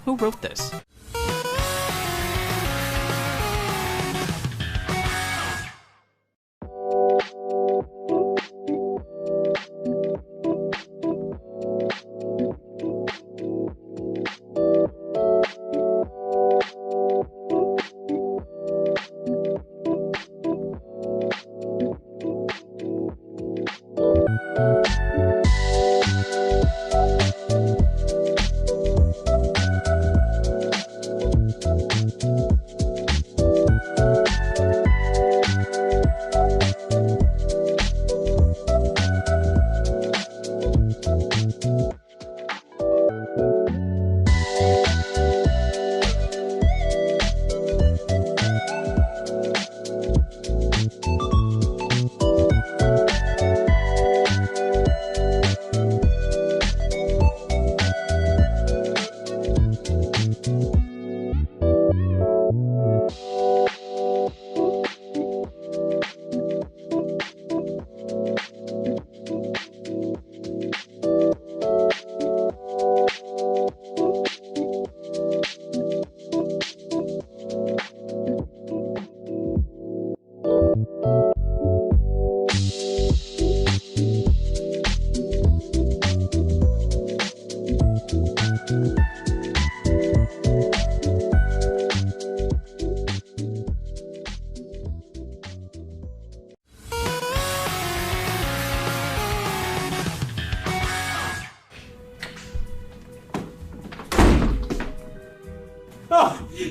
Who wrote this?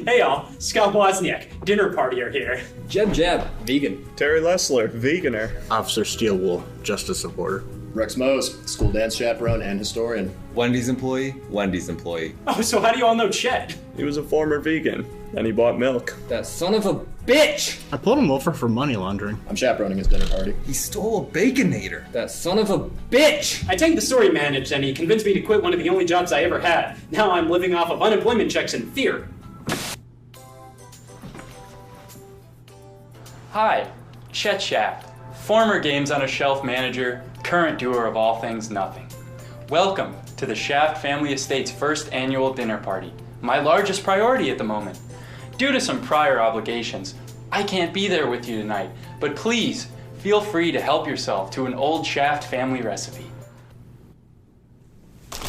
Hey y'all, Scott Wozniak, dinner partier here. Jeb, vegan. Terry Lessler, veganer. Officer Steelwool, justice supporter. Rex Mose, school dance chaperone and historian. Wendy's employee. Oh, so how do you all know Chet? He was a former vegan, and he bought milk. That son of a bitch! I pulled him over for money laundering. I'm chaperoning his dinner party. He stole a Baconator. That son of a bitch! I take the story managed, and he convinced me to quit one of the only jobs I ever had. Now I'm living off of unemployment checks in fear. Hi, Chet Shaft, former Games on a Shelf manager, current doer of all things nothing. Welcome to the Shaft Family Estate's first annual dinner party, my largest priority at the moment. Due to some prior obligations, I can't be there with you tonight, but please feel free to help yourself to an old Shaft family recipe.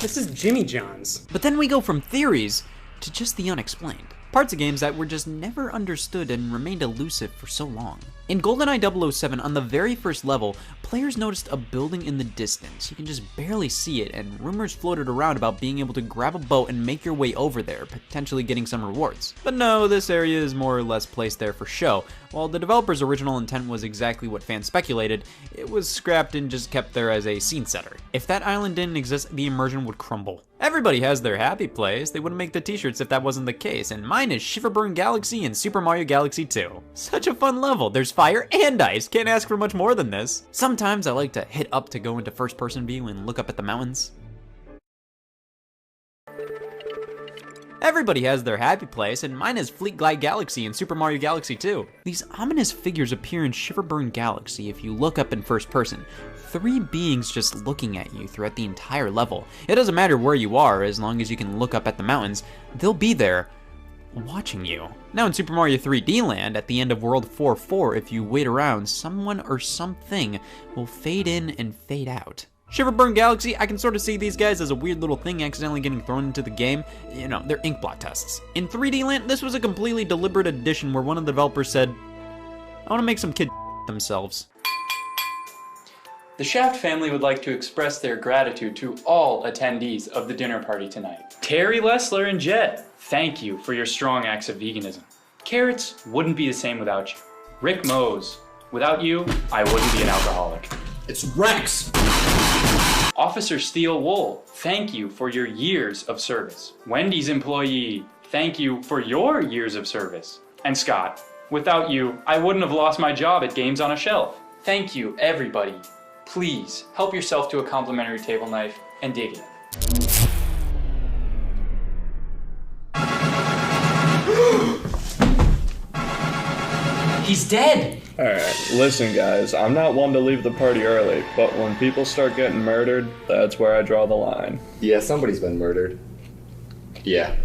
This is Jimmy John's. But then we go from theories to just the unexplained. Parts of games that were just never understood and remained elusive for so long. In GoldenEye 007, on the very first level, players noticed a building in the distance. You can just barely see it, and rumors floated around about being able to grab a boat and make your way over there, potentially getting some rewards. But no, this area is more or less placed there for show. While the developer's original intent was exactly what fans speculated, it was scrapped and just kept there as a scene setter. If that island didn't exist, the immersion would crumble. Everybody has their happy place. They wouldn't make the t-shirts if that wasn't the case, and mine is Shiverburn Galaxy and Super Mario Galaxy 2. Such a fun level. There's fire and ice. Can't ask for much more than this. Sometimes I like to hit up to go into first-person view and look up at the mountains. Everybody has their happy place, and mine is Fleet Glide Galaxy and Super Mario Galaxy 2. These ominous figures appear in Shiverburn Galaxy if you look up in first person. 3 beings just looking at you throughout the entire level. It doesn't matter where you are, as long as you can look up at the mountains, they'll be there watching you. Now in Super Mario 3D Land, at the end of World 4-4, if you wait around, someone or something will fade in and fade out. Shiverburn Galaxy, I can sort of see these guys as a weird little thing accidentally getting thrown into the game. You know, they're ink blot tests. In 3D Land, this was a completely deliberate addition where one of the developers said, I want to make some kids themselves. The Shaft family would like to express their gratitude to all attendees of the dinner party tonight. Terry Lessler and Jet, thank you for your strong acts of veganism. Carrots wouldn't be the same without you. Rick Mose, without you, I wouldn't be an alcoholic. It's Rex! Officer Steel Wool, thank you for your years of service. Wendy's employee, thank you for your years of service. And Scott, without you, I wouldn't have lost my job at Games on a Shelf. Thank you, everybody. Please help yourself to a complimentary table knife and dig in. He's dead! Alright, listen guys, I'm not one to leave the party early, but when people start getting murdered, that's where I draw the line. Yeah, somebody's been murdered. Yeah.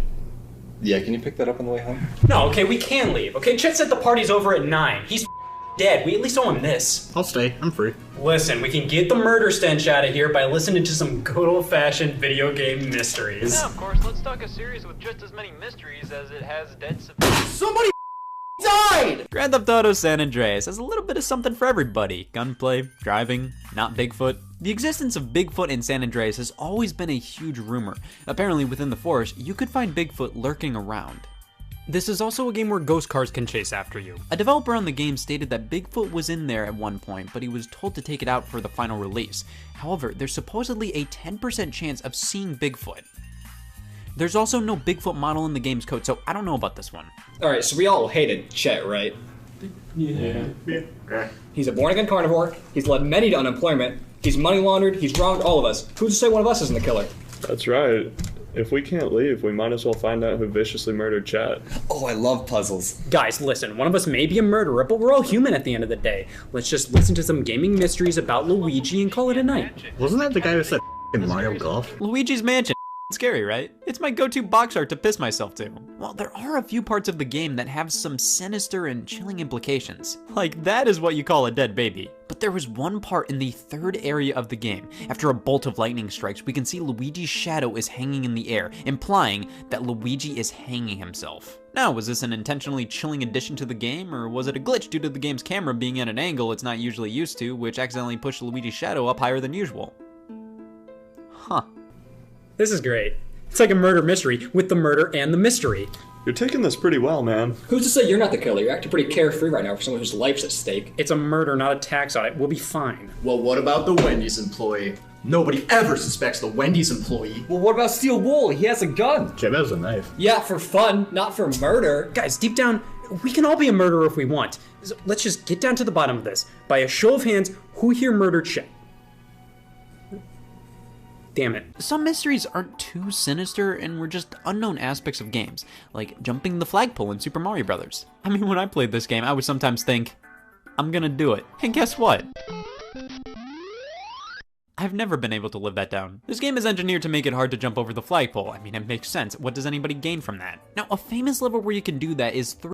Yeah, can you pick that up on the way home? No, okay, we can leave. Okay, Chet said the party's over at 9. He's dead. We at least owe him this. I'll stay. I'm free. Listen, we can get the murder stench out of here by listening to some good old-fashioned video game mysteries. Yeah, of course. Let's talk a series with just as many mysteries as it has dead Somebody died! Grand Theft Auto San Andreas has a little bit of something for everybody. Gunplay, driving, not Bigfoot. The existence of Bigfoot in San Andreas has always been a huge rumor. Apparently within the forest, you could find Bigfoot lurking around. This is also a game where ghost cars can chase after you. A developer on the game stated that Bigfoot was in there at one point, but he was told to take it out for the final release. However, there's supposedly a 10% chance of seeing Bigfoot. There's also no Bigfoot model in the game's code, so I don't know about this one. Alright, so we all hated Chet, right? Yeah. He's a born-again carnivore, he's led many to unemployment, he's money laundered, he's wronged all of us. Who's to say one of us isn't the killer? That's right. If we can't leave, we might as well find out who viciously murdered Chet. Oh, I love puzzles. Guys, listen, one of us may be a murderer, but we're all human at the end of the day. Let's just listen to some gaming mysteries about Luigi and call it a night. Wasn't that the guy who said Mario Golf? Luigi's Mansion. Scary, right? It's my go-to box art to piss myself to. Well, there are a few parts of the game that have some sinister and chilling implications. Like, that is what you call a dead baby. But there was one part in the third area of the game. After a bolt of lightning strikes, we can see Luigi's shadow is hanging in the air, implying that Luigi is hanging himself. Now, was this an intentionally chilling addition to the game, or was it a glitch due to the game's camera being at an angle it's not usually used to, which accidentally pushed Luigi's shadow up higher than usual? Huh. This is great. It's like a murder mystery with the murder and the mystery. You're taking this pretty well, man. Who's to say you're not the killer? You're acting pretty carefree right now for someone whose life's at stake. It's a murder, not a tax audit. We'll be fine. Well, what about the Wendy's employee? Nobody ever suspects the Wendy's employee. Well, what about Steel Wool? He has a gun. Jim has a knife. Yeah, for fun, not for murder. Guys, deep down, we can all be a murderer if we want. So let's just get down to the bottom of this. By a show of hands, who here murdered Chet? Damn it. Some mysteries aren't too sinister and were just unknown aspects of games, like jumping the flagpole in Super Mario Bros. I mean, when I played this game, I would sometimes think, I'm gonna do it. And guess what? I've never been able to live that down. This game is engineered to make it hard to jump over the flagpole. I mean, it makes sense. What does anybody gain from that? Now, a famous level where you can do that is